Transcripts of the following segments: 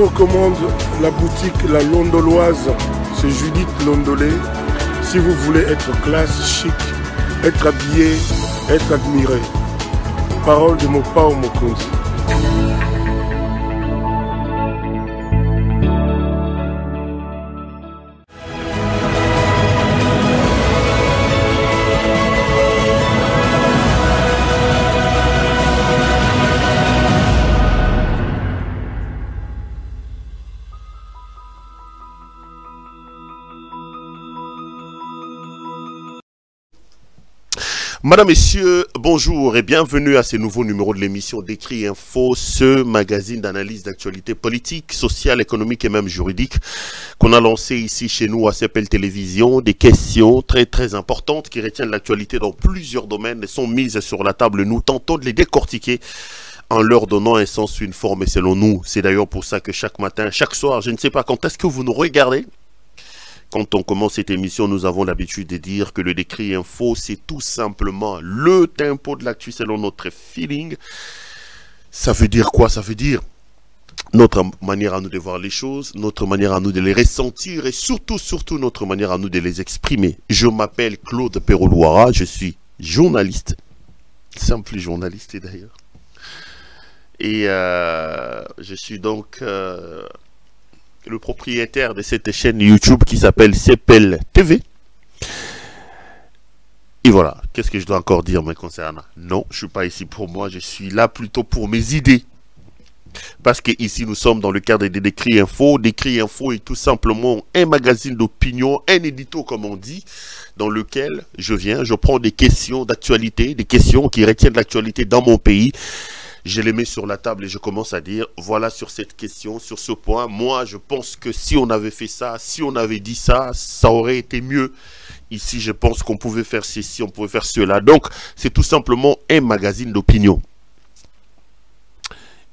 recommande la boutique La Londoloise chez Judith Londolé. Si vous voulez être classe, chic, être habillé, être admiré. Parole de Mopao Mokonzi. Madame, Messieurs, bonjour et bienvenue à ce nouveau numéro de l'émission Décrit Info, ce magazine d'analyse d'actualité politique, sociale, économique et même juridique qu'on a lancé ici chez nous à CPL Télévision. Des questions très importantes qui retiennent l'actualité dans plusieurs domaines et sont mises sur la table. Nous tentons de les décortiquer en leur donnant un sens, une forme et selon nous. C'est d'ailleurs pour ça que chaque matin, chaque soir, je ne sais pas quand est-ce que vous nous regardez. Quand on commence cette émission, nous avons l'habitude de dire que le Décrit Info, c'est tout simplement le tempo de l'actu selon notre feeling. Ça veut dire quoi? Ça veut dire notre manière à nous de voir les choses, notre manière à nous de les ressentir et surtout notre manière à nous de les exprimer. Je m'appelle Claude Perrolouara, je suis journaliste, simple journaliste d'ailleurs. Et je suis donc le propriétaire de cette chaîne YouTube qui s'appelle CPL TV. Et voilà, qu'est-ce que je dois encore dire me concernant? Non, je ne suis pas ici pour moi, je suis là plutôt pour mes idées. Parce que ici nous sommes dans le cadre des Décrit Info. Décrit Info est tout simplement un magazine d'opinion, un édito comme on dit, dans lequel je prends des questions d'actualité, des questions qui retiennent l'actualité dans mon pays. Je les mets sur la table et je commence à dire, voilà sur cette question, sur ce point, moi je pense que si on avait fait ça, si on avait dit ça, ça aurait été mieux. Ici je pense qu'on pouvait faire ceci, on pouvait faire cela. Donc c'est tout simplement un magazine d'opinion.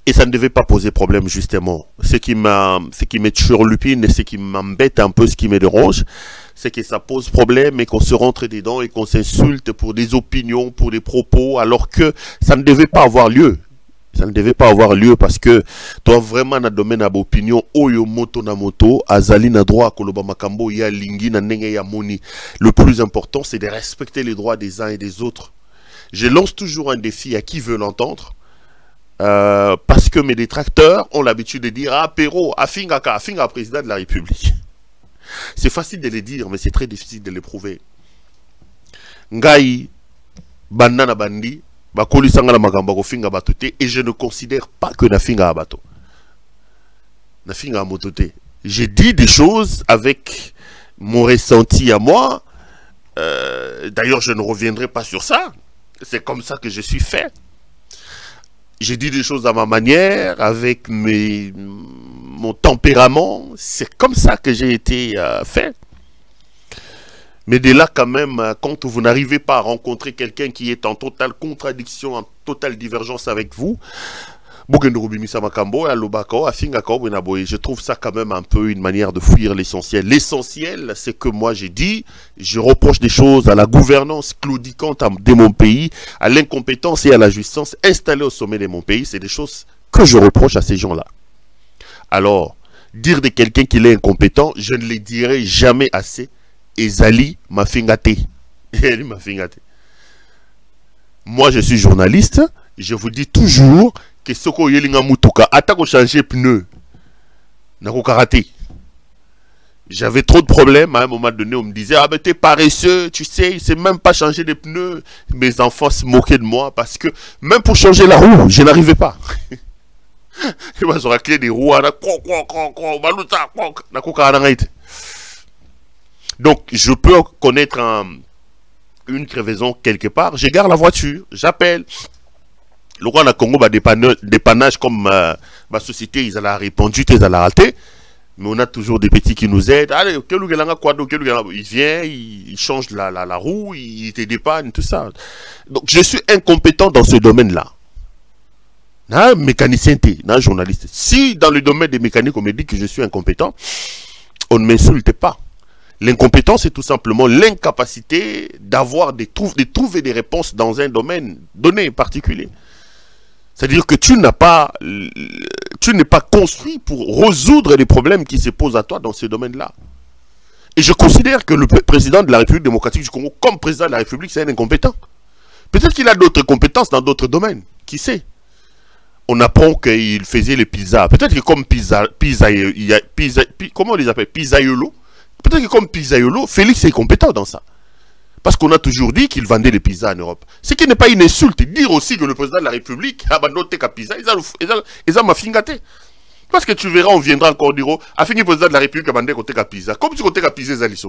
Et ça ne devait pas poser problème justement. Ce qui me turlupine et ce qui m'embête un peu, ce qui me dérange, c'est que ça pose problème et qu'on se rentre dedans et qu'on s'insulte pour des opinions, pour des propos, alors que ça ne devait pas avoir lieu. Ça ne devait pas avoir lieu parce que toi vraiment na domaine à opinion oyo moto na moto azali na droit koloba makambo ya lingi na ndenge ya moni. Le plus important c'est de respecter les droits des uns et des autres. Je lance toujours un défi à qui veut l'entendre parce que mes détracteurs ont l'habitude de dire ah Perro afinga président de la République. C'est facile de les dire mais c'est très difficile de les prouver. Ngai banana bandi et je ne considère pas que Nafinga Abato. Nafinga Motote. J'ai dit des choses avec mon ressenti à moi. D'ailleurs, je ne reviendrai pas sur ça. C'est comme ça que je suis fait. J'ai dit des choses à ma manière, avec mon tempérament. C'est comme ça que j'ai été fait. Mais de là quand même, quand vous n'arrivez pas à rencontrer quelqu'un qui est en totale contradiction, en totale divergence avec vous, je trouve ça quand même un peu une manière de fuir l'essentiel. L'essentiel, c'est que moi j'ai dit, je reproche des choses à la gouvernance claudicante de mon pays, à l'incompétence et à la jouissance installée au sommet de mon pays. C'est des choses que je reproche à ces gens-là. Alors, dire de quelqu'un qu'il est incompétent, je ne le dirai jamais assez. Ezali mafingate. Moi je suis journaliste, je vous dis toujours que soko yelinga mutuka atako changer pneu nako karaté. J'avais trop de problèmes à un moment donné, on me disait ah ben t'es paresseux, tu sais, il sait même pas changer les pneus. Mes enfants se moquaient de moi parce que même pour changer la roue, je n'arrivais pas. Il m'a raclé des roues, donc, je peux connaître une crevaison quelque part. Je garde la voiture, j'appelle. Le roi na Congo, dépannage comme ma société, ils ont répondu, ils ont raté. Mais on a toujours des petits qui nous aident. Allez, il vient, il change la roue, il te dépanne, tout ça. Donc, je suis incompétent dans ce domaine-là. Mécanicien, journaliste. Si dans le domaine des mécaniques, on me dit que je suis incompétent, on ne m'insulte pas. L'incompétence, c'est tout simplement l'incapacité d'avoir de trouver des réponses dans un domaine donné particulier. C'est-à-dire que tu n'es pas construit pour résoudre les problèmes qui se posent à toi dans ces domaines-là. Et je considère que le président de la République démocratique du Congo, comme président de la République, c'est un incompétent. Peut-être qu'il a d'autres compétences dans d'autres domaines. Qui sait? On apprend qu'il faisait les pizzas. Peut-être que comme comment on les appelle? Pizzaiolo. Peut-être que comme Pizzaiolo, Félix est compétent dans ça. Parce qu'on a toujours dit qu'il vendait les pizzas en Europe. Ce qui n'est pas une insulte. Dire aussi que le président de la République a abandonné la pizza, ils ont mafingate. Parce que tu verras, on viendra encore dire, a fini le président de la République a abandonné la pizza. Comme tu côté la pizza, ils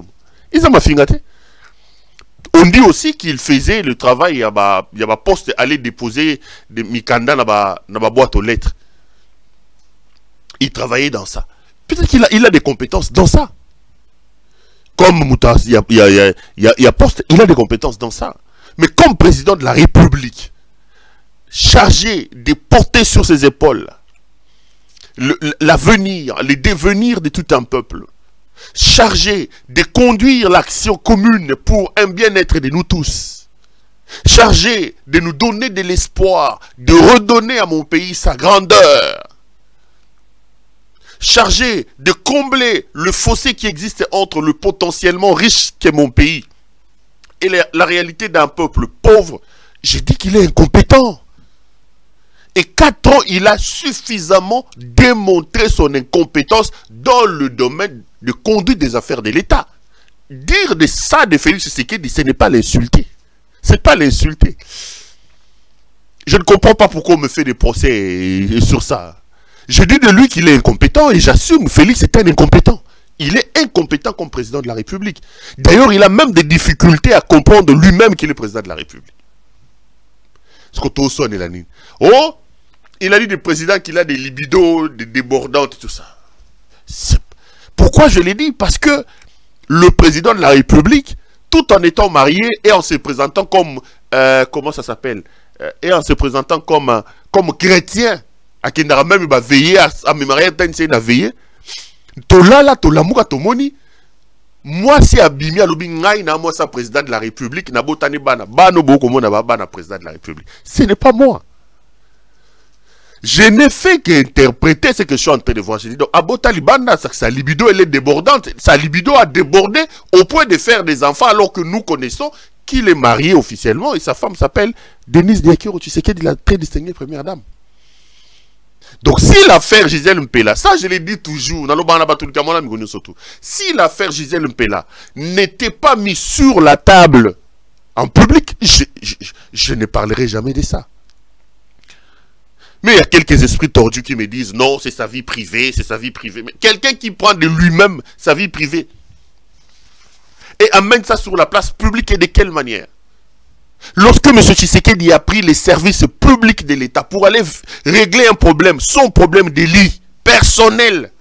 ont mafingate. On dit aussi qu'il faisait le travail, il y a un poste, aller déposer des mikanda dans la boîte aux lettres. Il travaillait dans ça. Peut-être qu'il a des compétences dans ça. Comme Moutas, il y a poste, il a des compétences dans ça. Mais comme président de la République, chargé de porter sur ses épaules l'avenir, les devenirs de tout un peuple, chargé de conduire l'action commune pour un bien-être de nous tous, chargé de nous donner de l'espoir, de redonner à mon pays sa grandeur, chargé de combler le fossé qui existe entre le potentiellement riche qu'est mon pays et la réalité d'un peuple pauvre, j'ai dit qu'il est incompétent. Et 4 ans, il a suffisamment démontré son incompétence dans le domaine de conduite des affaires de l'État. Dire de ça de Félix Tshisekedi, ce n'est pas l'insulter. C'est pas l'insulter. Je ne comprends pas pourquoi on me fait des procès sur ça. Je dis de lui qu'il est incompétent et j'assume, Félix est un incompétent. Il est incompétent comme président de la République. D'ailleurs, il a même des difficultés à comprendre lui-même qu'il est président de la République. Ce que tout sonne, oh, il a dit du président qu'il a des libidos, des débordantes, tout ça. Pourquoi je l'ai dit? Parce que le président de la République, tout en étant marié et en se présentant comme, comment ça s'appelle, et en se présentant comme chrétien, à qui n'a même pas veillé à me marier, à veiller. Tolala, tolamuka, tomoni. Moi, si Abimi Alobi Ngai, na moi, ça président de la République, na botani bana, bano boko mona bana président de la République. Ce n'est pas moi. Je n'ai fait qu'interpréter ce que je suis en train de voir. Je dis donc, Abotali bana, sa libido, elle est débordante. Sa libido a débordé au point de faire des enfants, alors que nous connaissons qu'il est marié officiellement et sa femme s'appelle Denise Diakiro. Tu sais qu'elle est la très distinguée première dame. Donc, si l'affaire Gisèle Mpela, ça je l'ai dit toujours, si l'affaire Gisèle Mpela n'était pas mise sur la table en public, je ne parlerai jamais de ça. Mais il y a quelques esprits tordus qui me disent non, c'est sa vie privée, c'est sa vie privée. Mais quelqu'un qui prend de lui-même sa vie privée et amène ça sur la place publique, et de quelle manière? Lorsque M. Tshisekedi a pris les services publics de l'État pour aller régler un problème, son problème de lit personnel,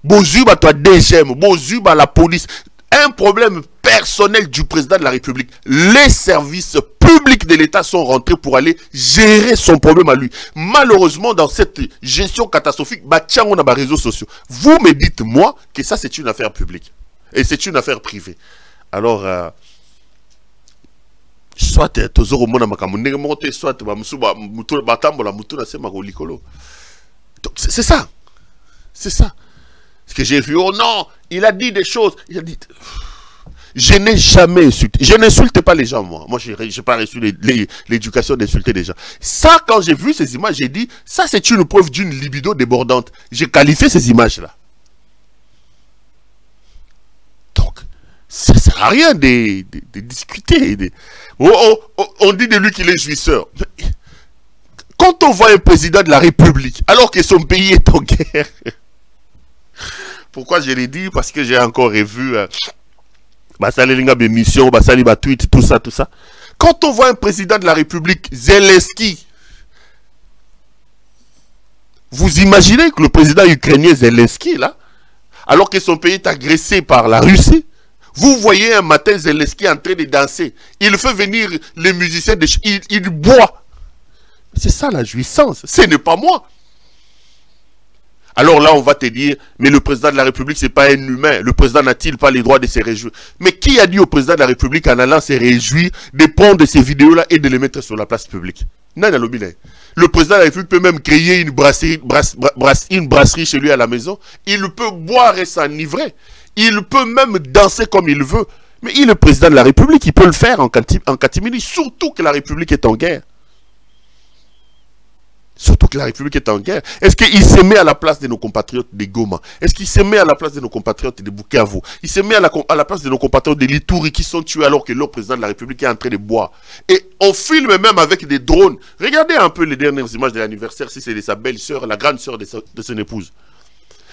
Bozuba toi DGM, Bozuba la police, un problème personnel du président de la République, les services publics de l'État sont rentrés pour aller gérer son problème à lui. Malheureusement, dans cette gestion catastrophique, on a des réseaux sociaux. Vous me dites, moi, que ça c'est une affaire publique et c'est une affaire privée. Alors, soit c'est ça. C'est ça. Ce que j'ai vu, oh non, il a dit des choses. Il a dit... Je n'ai jamais insulté. Je n'insulte pas les gens, moi. Moi, je n'ai pas reçu l'éducation d'insulter les gens. Ça, quand j'ai vu ces images, j'ai dit, ça c'est une preuve d'une libido débordante. J'ai qualifié ces images-là. Donc, ça ne sert à rien de discuter. On dit de lui qu'il est jouisseur. Quand on voit un président de la République, alors que son pays est en guerre, pourquoi je l'ai dit? Parce que j'ai encore revu mission, tweet, tout ça. Quand on voit un président de la République, Zelensky, vous imaginez que le président ukrainien Zelensky, là, alors que son pays est agressé par la Russie, vous voyez un matin Zelensky en train de danser. Il fait venir les musiciens, il boit. C'est ça la jouissance, ce n'est pas moi. Alors là, on va te dire, mais le président de la République, c'est pas un humain. Le président n'a-t-il pas les droits de se réjouir? Mais qui a dit au président de la République, en allant se réjouir, de prendre ces vidéos-là et de les mettre sur la place publique? Non, non, le président de la République peut même créer une brasserie chez lui à la maison. Il peut boire et s'enivrer. Il peut même danser comme il veut. Mais il est le président de la République, il peut le faire en catimini, surtout que la République est en guerre. Surtout que la République est en guerre. Est-ce qu'il se met à la place de nos compatriotes de Goma? Est-ce qu'il se met à la place de nos compatriotes de Bukavu? Il se met à la place de nos compatriotes de l'Ituri qui sont tués alors que leur président de la République est en train de boire. Et on filme même avec des drones. Regardez un peu les dernières images de l'anniversaire, si c'est de sa belle-sœur, la grande sœur de son épouse.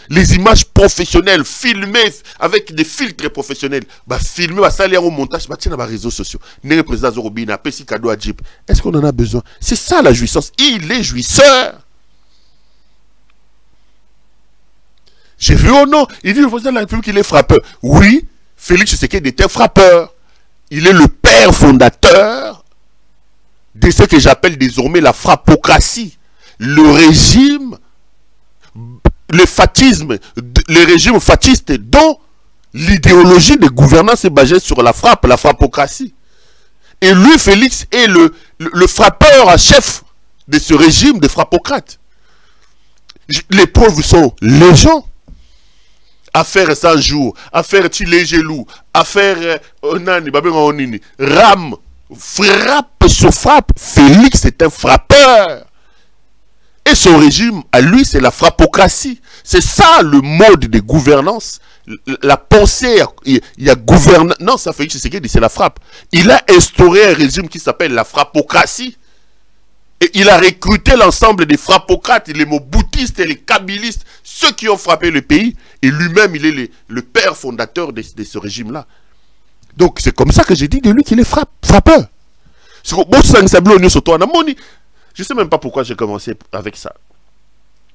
Les images professionnelles, filmées avec des filtres professionnels, filmées, salir au montage, tiens dans les réseaux sociaux. Est-ce qu'on en a besoin? C'est ça la jouissance. Il est jouisseur. J'ai vu au nom, il dit le président de la République, il est frappeur. Oui, Félix Tshisekedi était frappeur. Il est le père fondateur de ce que j'appelle désormais la frappocratie. Le régime, le fatisme, le régime fatiste dont l'idéologie de gouvernance est basée sur la frappocratie. Et lui, Félix, est le frappeur à chef de ce régime de frappocrates. Les preuves sont légion. Affaire 100 jours, affaire Tilé-Gelou, affaire Onani, Onini, Ram, frappe sur frappe. Félix est un frappeur. Et son régime, à lui, c'est la frappocratie. C'est ça le mode de gouvernance. La pensée, il y a gouvernance. Non, ça fait que c'est la frappe. Il a instauré un régime qui s'appelle la frappocratie. Et il a recruté l'ensemble des frappocrates, les moboutistes et les kabylistes, ceux qui ont frappé le pays. Et lui-même, il est le père fondateur de ce régime-là. Donc, c'est comme ça que j'ai dit de lui qu'il est frappeur. Je ne sais même pas pourquoi j'ai commencé avec ça.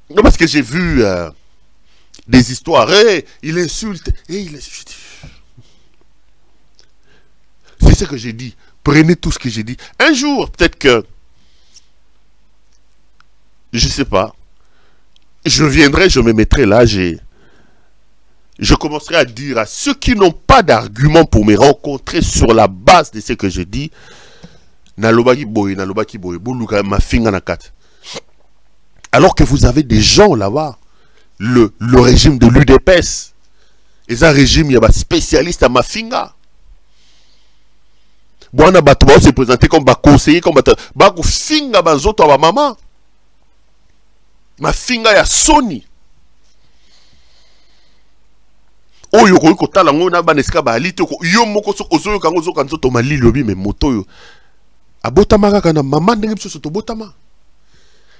Non, parce que j'ai vu des histoires. Il insulte. C'est ce que j'ai dit. Prenez tout ce que j'ai dit. Un jour, peut-être que, je ne sais pas, je viendrai, je me mettrai là, je commencerai à dire à ceux qui n'ont pas d'argument pour me rencontrer sur la base de ce que je dis, alors que vous avez des gens là-bas, le régime de l'UDPS, et un régime, il y a des spécialistes à Mafinga. Bwana Batouba se présenter comme conseiller, comme Finga Bazoto à maman. Mafinga ya Sony. Oyo ko tala ngona baneska ba alite ko yo moko so ozoyo kango zo kanzo to mali lobi me moto yo. Abotama kaka na mama ndenge biso to botama.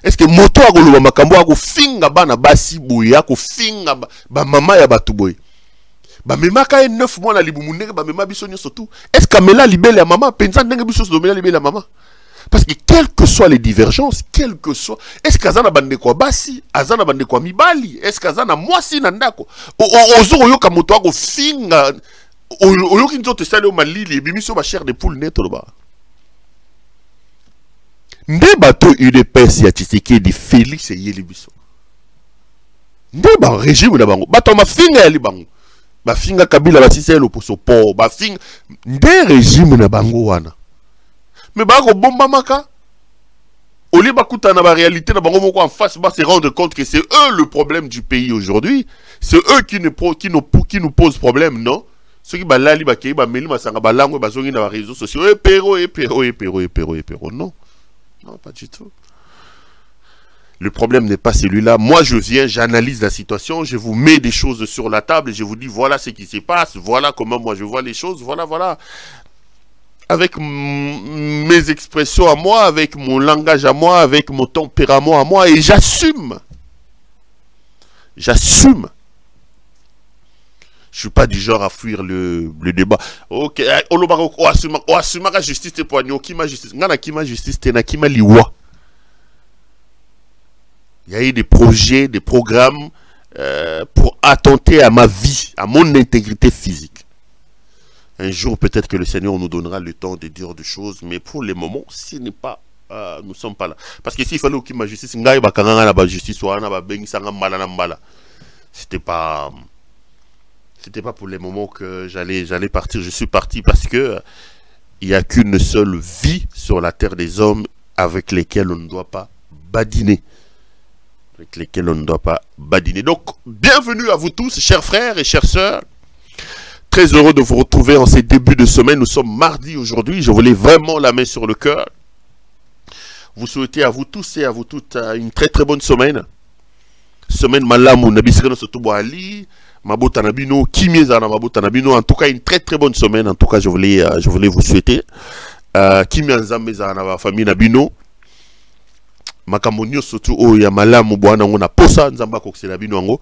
Est-ce que moto akoloba makambo ako finga bana basi boye ako finga ba mama ya batu boye. Ba memaka 9 mois na libumu ndenge ba mema biso nyoso tout. Est-ce que mela libele ya mama penza ndenge biso so mela libele ya mama? Parce que quelles que soient les divergences, quelles que soient, est-ce qu'azana bande kwa basi, azana bande kwa mibali, est-ce qu'azana mwasi nandako, ozo oyoka moto ako finga, oyoki nzoto sale o malili, et bimiso ba chair de poule neto loba. Nde bato UDPS ya Tshisekedi Félix yeli biso. Nde ba régime na bango, bato ma finga yeli bango. Ba finga Kabila basiselo poso po, ba finga nde régime na bango wana. Mais bako bomba maka. Au lieu bakuta na ba réalité na bango moko en face, ba se rendre compte que c'est eux le problème du pays aujourd'hui. C'est eux qui nous posent problème, non? Ceux qui balali ba kei ba meli masanga ba langue ba zongi na ba réseaux sociaux. Pero, non. Non, pas du tout. Le problème n'est pas celui-là. Moi, je viens, j'analyse la situation, je vous mets des choses sur la table et je vous dis voilà ce qui se passe, voilà comment moi je vois les choses, voilà. Avec mes expressions à moi, avec mon langage à moi, avec mon tempérament à moi, et j'assume. J'assume. Je suis pas du genre à fuir le débat. Ok, assume justice te poigno, kima justice. Ngana kima justice te na kima liwa. Il y a eu des projets, des programmes pour attenter à ma vie, à mon intégrité physique. Un jour, peut-être que le Seigneur nous donnera le temps de dire des choses, mais pour le moment, ce n'est pas nous sommes pas là. Parce que s'il fallait qu'il y ait justice, la justice, c'était pas pour les moments que j'allais partir. Je suis parti parce que il n'y a qu'une seule vie sur la terre des hommes avec lesquels on ne doit pas badiner. Donc, bienvenue à vous tous, chers frères et chères sœurs. Très heureux de vous retrouver en ces débuts de semaine. Nous sommes mardi aujourd'hui. Je voulais vraiment la main sur le cœur. Vous souhaitez à vous tous et à vous toutes une très très bonne semaine. Semaine malamu nabisireno sotubo ali mabota nabino kimieza na mabota nabino. En tout cas une très très bonne semaine. En tout cas je voulais vous souhaiter kimieza meza na famille nabino. Makamonio surtout o ya malamu bwana ngona posa nzamba koksela bino ngo.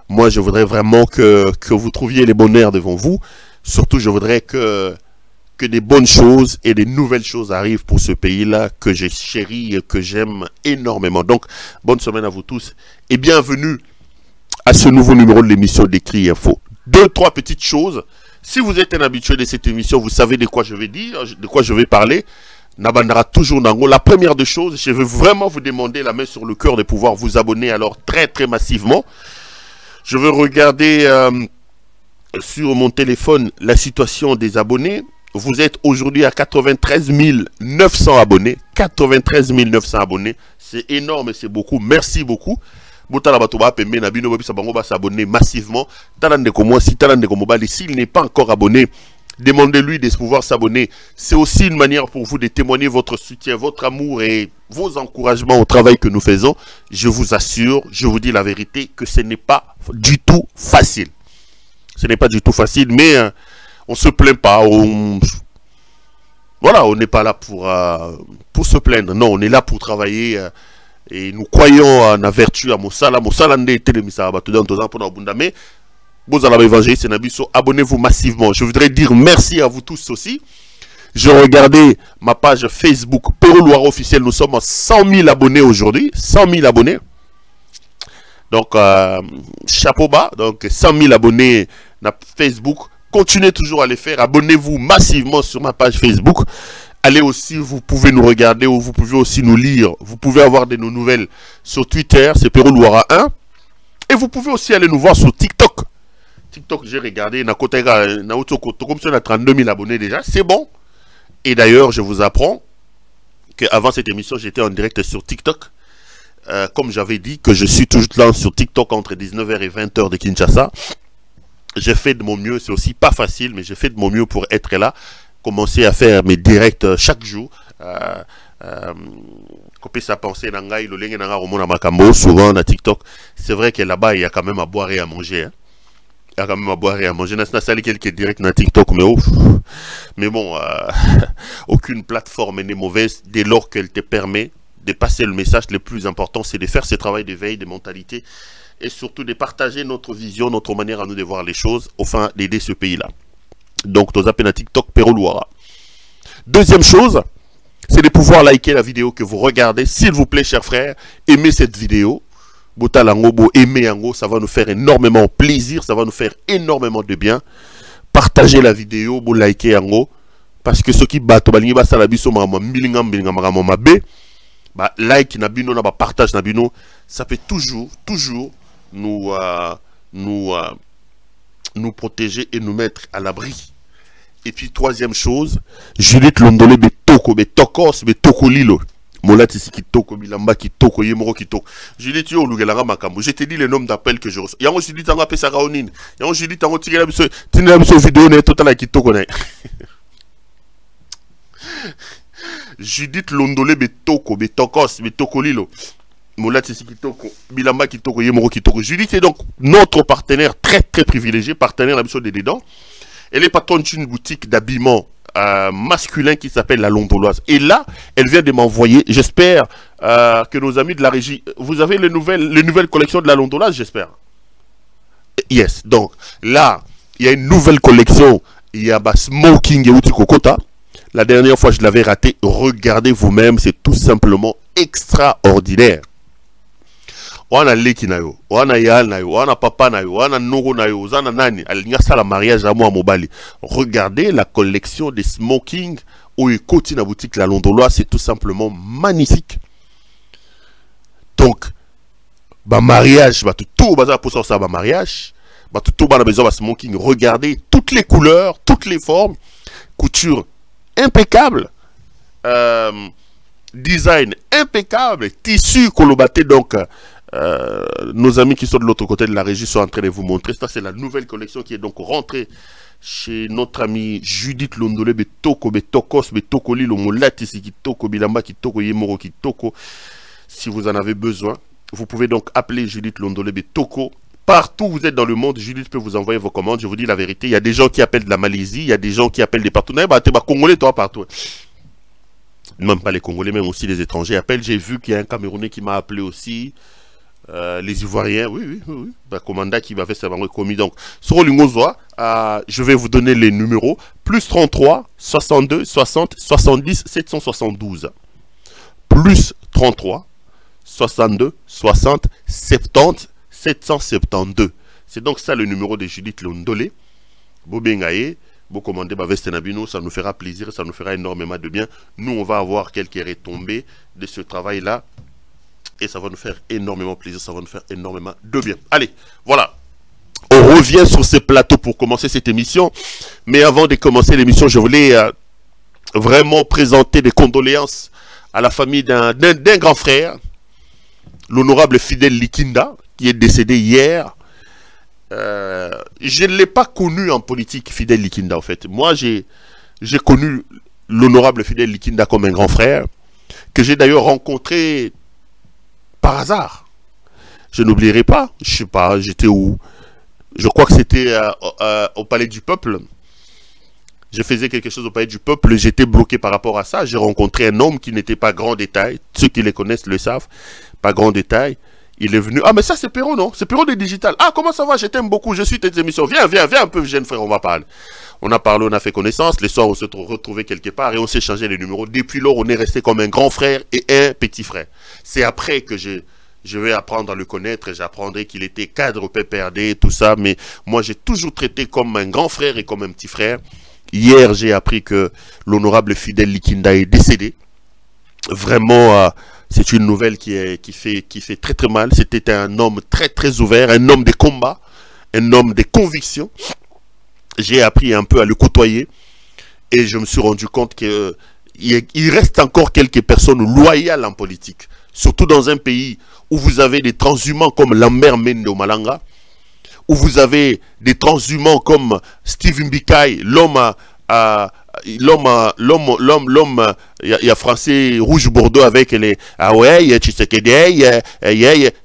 Moi je voudrais vraiment que vous trouviez les bonheurs devant vous. Surtout je voudrais que des bonnes choses et des nouvelles choses arrivent pour ce pays-là que j'ai chéri et que j'aime énormément. Donc, bonne semaine à vous tous et bienvenue à ce nouveau numéro de l'émission d'Écrit Info. 2-3 petites choses. Si vous êtes un habitué de cette émission, vous savez de quoi je vais dire, de quoi je vais parler. Nabandara toujours Nango. La première des choses, je veux vraiment vous demander la main sur le cœur de pouvoir vous abonner alors très très massivement. Je veux regarder sur mon téléphone la situation des abonnés. Vous êtes aujourd'hui à 93 900 abonnés. 93 900 abonnés. C'est énorme et c'est beaucoup. Merci beaucoup. S'abonner massivement. S'il n'est pas encore abonné, demandez-lui de pouvoir s'abonner. C'est aussi une manière pour vous de témoigner votre soutien, votre amour et vos encouragements au travail que nous faisons. Je vous assure, je vous dis la vérité, que ce n'est pas du tout facile. Ce n'est pas du tout facile, mais on se plaint pas. Voilà, on n'est pas là pour se plaindre. Non, on est là pour travailler et nous croyons en la vertu à Moussala. Abonnez-vous massivement. Je voudrais dire merci à vous tous aussi. Je regardais ma page Facebook Pérou Loire officielle. Nous sommes à 100 000 abonnés aujourd'hui. 100 000 abonnés. Donc, chapeau bas. Donc, 100 000 abonnés na Facebook. Continuez toujours à les faire. Abonnez-vous massivement sur ma page Facebook. Allez aussi, vous pouvez nous regarder ou vous pouvez aussi nous lire. Vous pouvez avoir de nos nouvelles sur Twitter, c'est Pérou Loire 1. Et vous pouvez aussi aller nous voir sur TikTok. TikTok, j'ai regardé, comme ça on a 32 000 abonnés déjà. C'est bon. Et d'ailleurs, je vous apprends qu'avant cette émission, j'étais en direct sur TikTok. Comme j'avais dit que je suis toujours là sur TikTok entre 19h et 20h de Kinshasa. J'ai fait de mon mieux, c'est aussi pas facile, mais j'ai fait de mon mieux pour être là, commencer à faire mes directs chaque jour. Copier sa pensée, souvent à TikTok. C'est vrai que là-bas, il y a quand même à boire et à manger. Hein. Il y a quand même à boire et à manger. Je n'ai quelques directs dans TikTok, mais ouf. Mais bon, aucune plateforme n'est mauvaise dès lors qu'elle te permet de passer le message. Le plus important, c'est de faire ce travail de veille, de mentalité. Et surtout de partager notre vision, notre manière à nous de voir les choses, afin d'aider ce pays-là. Donc, nous appelons à TikTok Pérou Loire. Deuxième chose, c'est de pouvoir liker la vidéo que vous regardez. S'il vous plaît, chers frères, aimez cette vidéo. Aimez, ça va nous faire énormément plaisir, ça va nous faire énormément de bien. Partagez la vidéo, likez yango. Parce que ceux qui battent, like nabino, partage nabino, ça peut toujours nous protéger et nous mettre à l'abri. Et puis troisième chose, Judith Londolé betoko betokos betokolilo. Molati si kitoko bilamba kitoko yemoro kitoko. Judith yo lugelanga makambo. Je te dis le nombre d'appels que je reçois. Yango Judith anga pesa raonine. Yango Judith ango tigela biso tinela biso vidéo ne total kitoko na. Judith Londolé betoko betokos betokolilo. Molati si kitoko bilamba kitoko yemoro kitoko. Judith est donc notre partenaire très très privilégié, partenaire la biso de dedans. Elle est patronne d'une boutique d'habillement masculin qui s'appelle La Londoloise. Et là, elle vient de m'envoyer, j'espère que nos amis de la régie, vous avez les nouvelles collections de La Londoloise, j'espère. Yes, donc là, il y a une nouvelle collection, il y a Smoking et Outi Kokota. La dernière fois, je l'avais raté, regardez vous-même, c'est tout simplement extraordinaire. wana leki na yo, wana yal na yo, wana papa na yo, wana nogo na yo, zana nani, alinga sala mariage à moi mobali. Regardez la collection des smoking au écoute na boutique La Londoloa, c'est tout simplement magnifique. Donc, bah mariage, bah tout bazar pour ça bah mariage, bah tout bah besoin bah smoking. Regardez toutes les couleurs, toutes les formes, couture impeccable, design impeccable, tissu colobaté. Donc nos amis qui sont de l'autre côté de la régie sont en train de vous montrer. Ça c'est la nouvelle collection qui est donc rentrée chez notre ami Judith Londolé. Betoko betokos betoko lilo molati si kitoko bilamba kitoko yemoro kitoko. Si vous en avez besoin, vous pouvez donc appeler Judith Londolé Betoko. Partout où vous êtes dans le monde, Judith peut vous envoyer vos commandes. Je vous dis la vérité, il y a des gens qui appellent de la Malaisie, il y a des gens qui appellent des partout. Bah, t'es Congolais, toi, partout. Même pas les Congolais, même aussi les étrangers appellent. J'ai vu qu'il y a un Camerounais qui m'a appelé aussi. Les Ivoiriens, oui. Bah, commandant qui va faire ça, commis. Donc, sur Lingozoa, je vais vous donner les numéros. Plus 33, 62, 60, 70, 772. Plus 33, 62, 60, 70, 772. C'est donc ça le numéro de Judith Londolé. Bobengaye, vous commandez Veste Nabino, ça nous fera plaisir, ça nous fera énormément de bien. Nous, on va avoir quelques retombées de ce travail-là. Et ça va nous faire énormément plaisir, ça va nous faire énormément de bien. Allez, voilà. On revient sur ce plateau pour commencer cette émission. Mais avant de commencer l'émission, je voulais vraiment présenter des condoléances à la famille d'un grand frère, l'honorable Fidèle Likinda, qui est décédé hier. Je ne l'ai pas connu en politique, Fidèle Likinda, en fait. Moi, j'ai connu l'honorable Fidèle Likinda comme un grand frère, que j'ai d'ailleurs rencontré par hasard. Je n'oublierai pas, je sais pas, j'étais où? Je crois que c'était au Palais du Peuple. Je faisais quelque chose au Palais du Peuple, j'étais bloqué par rapport à ça. J'ai rencontré un homme qui n'était pas grand détail. Ceux qui les connaissent le savent, pas grand détail. Il est venu. Ah, mais ça, c'est Perrault, non? C'est Perrault des Digital. Ah, comment ça va? Je t'aime beaucoup. Je suis tes émissions. Viens un peu, jeune frère, on va parler. On a parlé, on a fait connaissance. Les soirs, on se retrouvait quelque part et on s'est changé les numéros. Depuis lors, on est resté comme un grand frère et un petit frère. C'est après que je vais apprendre à le connaître et j'apprendrai qu'il était cadre au PPRD, tout ça. Mais moi, j'ai toujours traité comme un grand frère et comme un petit frère. Hier, j'ai appris que l'honorable Fidèle Likinda est décédé. Vraiment, c'est une nouvelle qui fait très très mal. C'était un homme très très ouvert, un homme de combat, un homme de conviction. J'ai appris un peu à le côtoyer et je me suis rendu compte qu'il reste encore quelques personnes loyales en politique. Surtout dans un pays où vous avez des transhumants comme Lambert Mende Malanga, où vous avez des transhumants comme Steve Mbikai, l'homme il y a français rouge bordeaux avec les ah ouais Tshisekedi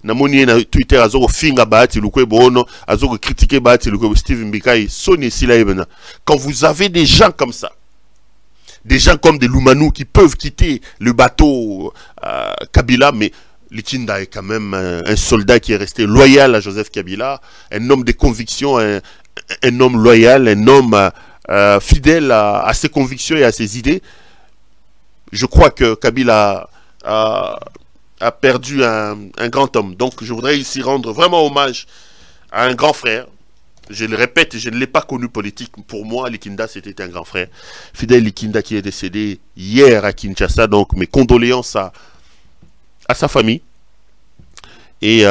namoni na Twitter azoko finga bati lukwe bono azoko critiquer bati lukwe Steve Mbikai soni sila ebena. Quand vous avez des gens comme ça, des gens comme des Loumanou qui peuvent quitter le bateau Kabila, mais Likinda est quand même un soldat qui est resté loyal à Joseph Kabila, un homme de conviction, un homme loyal, un homme fidèle à ses convictions et à ses idées. Je crois que Kabila a perdu un grand homme. Donc je voudrais ici rendre vraiment hommage à un grand frère. Je le répète, je ne l'ai pas connu politique. Pour moi, Likinda, c'était un grand frère. Fidèle Likinda qui est décédé hier à Kinshasa. Donc mes condoléances à sa famille. Et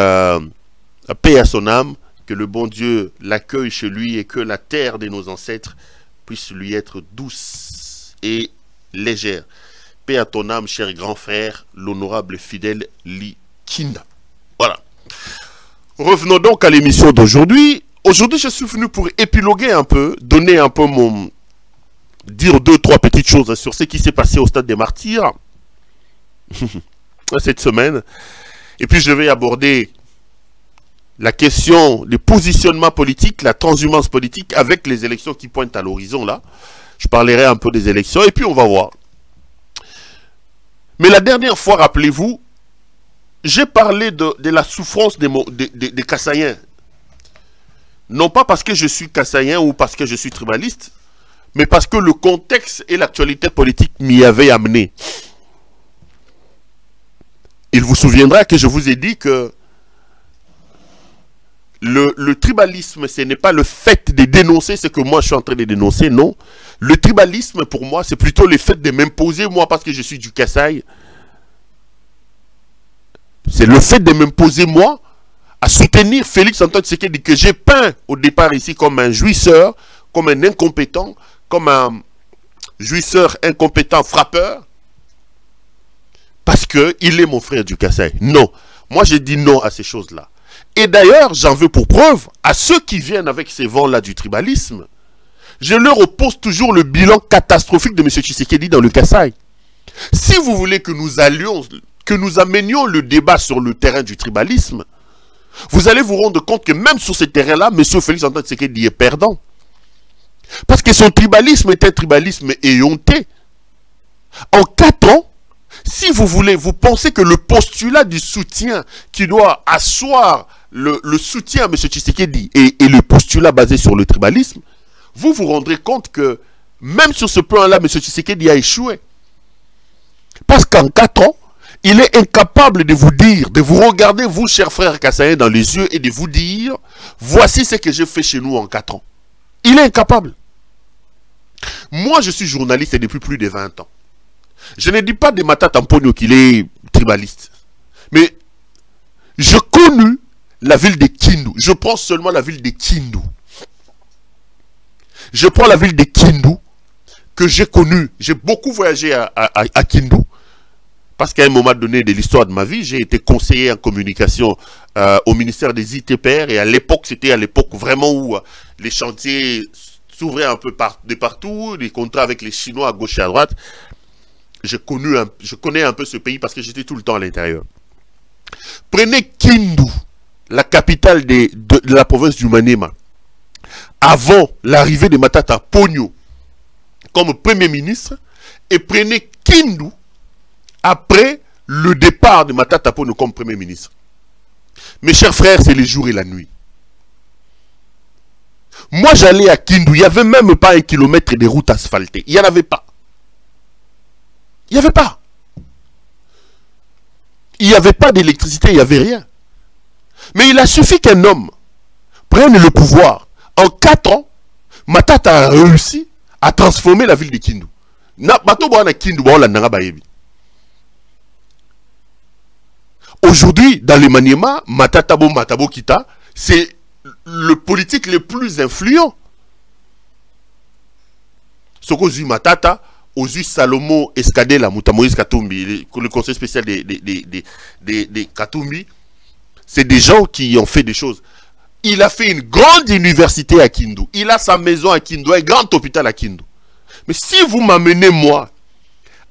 paix à son âme. Que le bon Dieu l'accueille chez lui et que la terre de nos ancêtres puisse lui être douce et légère. Paix à ton âme, cher grand frère, l'honorable Fidèle Likinda. Voilà. Revenons donc à l'émission d'aujourd'hui. Aujourd'hui, je suis venu pour épiloguer un peu, donner un peu dire 2-3 petites choses sur ce qui s'est passé au Stade des Martyrs cette semaine. Et puis, je vais aborder la question des positionnements politiques, la transhumance politique avec les élections qui pointent à l'horizon là. Je parlerai un peu des élections et puis on va voir. Mais la dernière fois, rappelez-vous, j'ai parlé de la souffrance des Kassaïens. Non pas parce que je suis Kassaïen ou parce que je suis tribaliste, mais parce que le contexte et l'actualité politique m'y avaient amené. Il vous souviendra que je vous ai dit que le tribalisme, ce n'est pas le fait de dénoncer ce que moi je suis en train de dénoncer, non. Le tribalisme, pour moi, c'est plutôt le fait de m'imposer, moi, parce que je suis du Kasaï. C'est le fait de m'imposer, moi, à soutenir Félix Antoine Tshisekedi, que j'ai peint au départ ici comme un jouisseur, comme un incompétent, comme un jouisseur incompétent frappeur, parce qu'il est mon frère du Kasaï. Non. Moi, j'ai dit non à ces choses-là. Et d'ailleurs, j'en veux pour preuve à ceux qui viennent avec ces vents-là du tribalisme. Je leur oppose toujours le bilan catastrophique de M. Tshisekedi dans le Kasaï. Si vous voulez que nous amenions le débat sur le terrain du tribalisme, vous allez vous rendre compte que même sur ce terrain-là, M. Félix Antoine Tshisekedi est perdant. Parce que son tribalisme est un tribalisme éhonté. En 4 ans, si vous voulez, vous pensez que le postulat du soutien qui doit asseoir le soutien à M. Tshisekedi et le postulat basé sur le tribalisme, vous vous rendrez compte que même sur ce plan-là, M. Tshisekedi a échoué. Parce qu'en 4 ans, il est incapable de vous dire, de vous regarder, vous, chers frères Kassaïens, dans les yeux et de vous dire, voici ce que j'ai fait chez nous en 4 ans. Il est incapable. Moi, je suis journaliste depuis plus de 20 ans. Je ne dis pas de Matata Mponyo qu'il est tribaliste. Mais je connais la ville de Kindu. Je prends seulement la ville de Kindu. Je prends la ville de Kindu que j'ai connue. J'ai beaucoup voyagé à Kindu. Parce qu'à un moment donné de l'histoire de ma vie, j'ai été conseiller en communication au ministère des ITPR. Et à l'époque, c'était à l'époque vraiment où les chantiers s'ouvraient un peu de partout. Les contrats avec les Chinois à gauche et à droite. Je connais un peu ce pays parce que j'étais tout le temps à l'intérieur. Prenez Kindu, la capitale de la province du Maniema, avant l'arrivée de Matata Ponyo comme Premier ministre, et prenez Kindu après le départ de Matata Ponyo comme Premier ministre. Mes chers frères, c'est les jours et la nuit. Moi, j'allais à Kindu, il n'y avait même pas 1 kilomètre de route asphaltée. Il n'y en avait pas. Il n'y avait pas. Il n'y avait pas d'électricité, il n'y avait rien. Mais il a suffi qu'un homme prenne le pouvoir. En 4 ans, Matata a réussi à transformer la ville de Kindu. Aujourd'hui, dans les Maniema, Matatabo Matabo Kita, c'est le politique le plus influent. Ce qu'on dit Matata, Ozu Salomo Escadela, Moutamoïs Katumbi, le conseil spécial des Katumbi, c'est des gens qui ont fait des choses. Il a fait une grande université à Kindu. Il a sa maison à Kindu, un grand hôpital à Kindu. Mais si vous m'amenez, moi,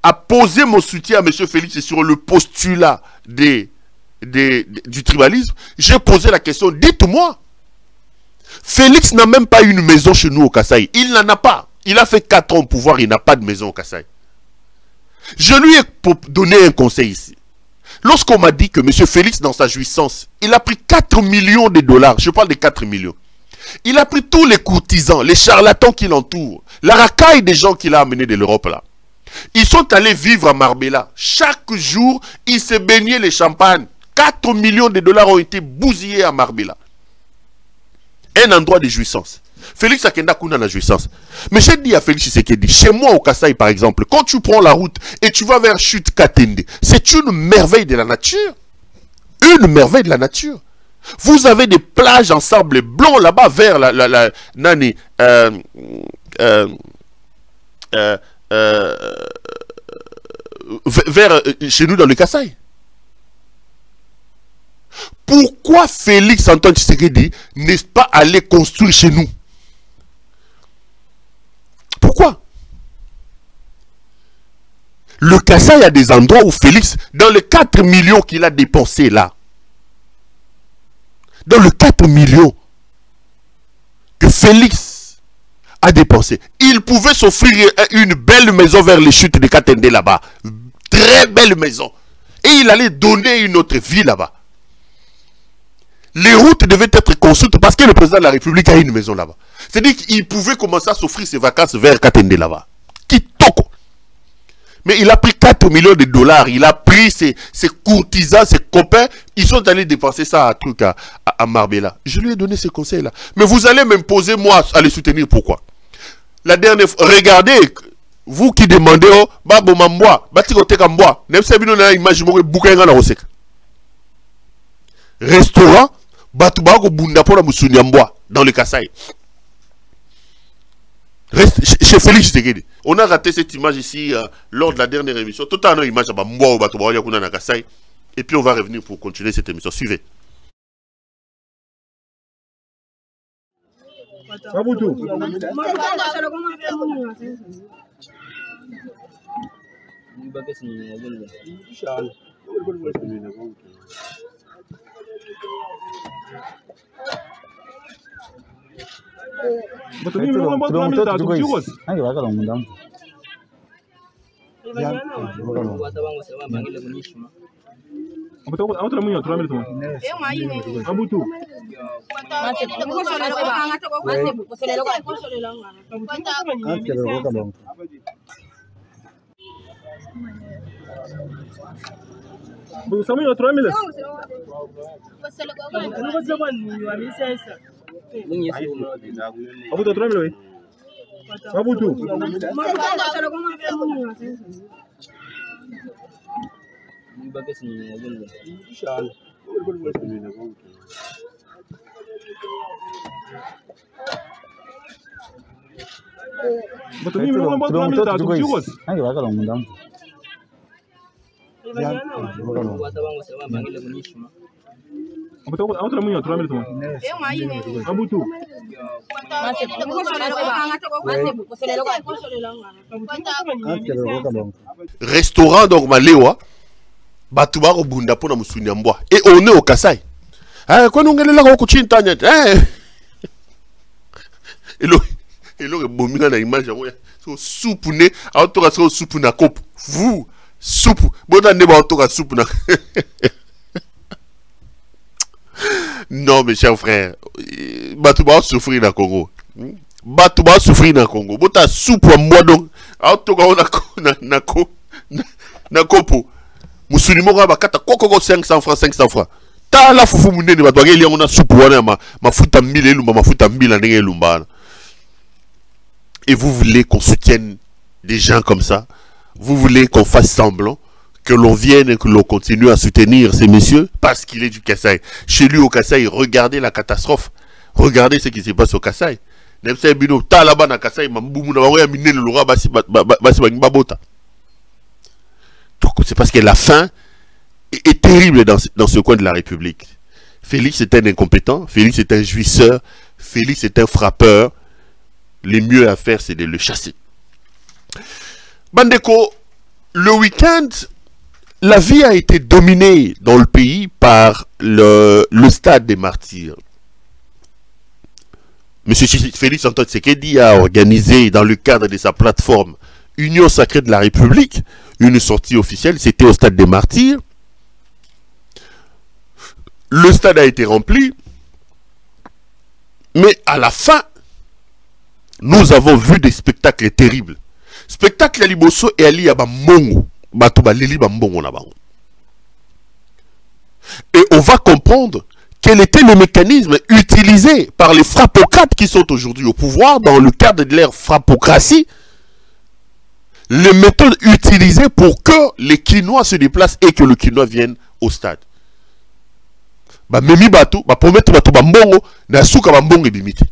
à poser mon soutien à M. Félix sur le postulat du tribalisme, j'ai posé la question, dites-moi, Félix n'a même pas une maison chez nous au Kasaï. Il n'en a pas. Il a fait 4 ans au pouvoir, il n'a pas de maison au Kasaï. Je lui ai donné un conseil ici. Lorsqu'on m'a dit que M. Félix, dans sa jouissance, il a pris 4 millions de dollars, je parle de 4 millions. Il a pris tous les courtisans, les charlatans qui l'entourent, la racaille des gens qu'il a amenés de l'Europe là. Ils sont allés vivre à Marbella. Chaque jour, ils se baignaient les champagnes. 4 millions de dollars ont été bousillés à Marbella. Un endroit de jouissance. Félix Akenda Kouna la jouissance. Mais j'ai dit à Félix Tshisekedi, chez moi au Kasaï par exemple, quand tu prends la route et tu vas vers Chute Katende, c'est une merveille de la nature. Une merveille de la nature. Vous avez des plages en sable blanc là-bas vers vers chez nous dans le Kasaï. Pourquoi Félix Antoine Tshisekedi n'est pas allé construire chez nous? Pourquoi? Le Kasaï a des endroits où Félix, dans les 4 millions qu'il a dépensés là, dans le 4 millions que Félix a dépensé, il pouvait s'offrir une belle maison vers les chutes de Katende là-bas. Très belle maison. Et il allait donner une autre vie là-bas. Les routes devaient être construites parce que le président de la République a une maison là-bas. C'est-à-dire qu'il pouvait commencer à s'offrir ses vacances vers Katende là-bas. Kitoko. Mais il a pris 4 millions de dollars. Il a pris ses courtisans, ses copains. Ils sont allés dépenser ça à truc à Marbella. Je lui ai donné ces conseils-là. Mais vous allez m'imposer, moi, à les soutenir. Pourquoi? La dernière fois, regardez, vous qui demandez, oh, babo mamboa, batiko kamboa, nem sebino na image mo bukenga na oseka. Restaurant, batuba ko bunda pona musuni amboa dans le Kasaï. Chez Félix Tshisekedi. On a raté cette image ici lors de la dernière émission. Tout à l'heure, image à Bamboa ou Batuba Yakuna na Kasaï. Et puis on va revenir pour continuer cette émission. Suivez. Aboutou. Restaurant donc Malewa, Batuba au bunda pona musuni amboa. Et on est au Kasaï. Ah, quoi nous ngele la ko chintanya. Et le bominga na image ya so soupe ne, auto so soupe na coupe. Vous soupe, bona ne ba auto soupe na. Non, mes chers frères, Batuba souffrir dans le Congo. Batuba souffrir dans le Congo. Bota soupe à moi donc. Autoga na kopo. Musuni mo ba kata koko 500 francs. Ta la fufu munene ba twageli on a soupe wana mafuta 1000 elumba mafuta 1000 ndenge elumba. Et vous voulez qu'on soutienne des gens comme ça? Vous voulez qu'on fasse semblant que l'on vienne et que l'on continue à soutenir ces messieurs parce qu'il est du Kasaï. Chez lui au Kasaï, regardez la catastrophe. Regardez ce qui se passe au Kasaï. Donc c'est parce que la faim est terrible dans ce coin de la République. Félix est un incompétent, Félix est un jouisseur, Félix est un frappeur. Le mieux à faire, c'est de le chasser. Bandeko, le week-end, la vie a été dominée dans le pays par le stade des martyrs. Monsieur Félix Antoine Tshisekedi a organisé dans le cadre de sa plateforme Union Sacrée de la République une sortie officielle, c'était au stade des martyrs. Le stade a été rempli, mais à la fin, nous avons vu des spectacles terribles. Spectacle à Liboso et Ali Abambongo. Et on va comprendre quel était le mécanisme utilisé par les frappocrates qui sont aujourd'hui au pouvoir dans le cadre de leur frappocratie. Les méthodes utilisées pour que les Quinois se déplacent et que le Quinois vienne au stade. Memi Bato, promettre Bato Bambongo, na souka Bambongo et bimite.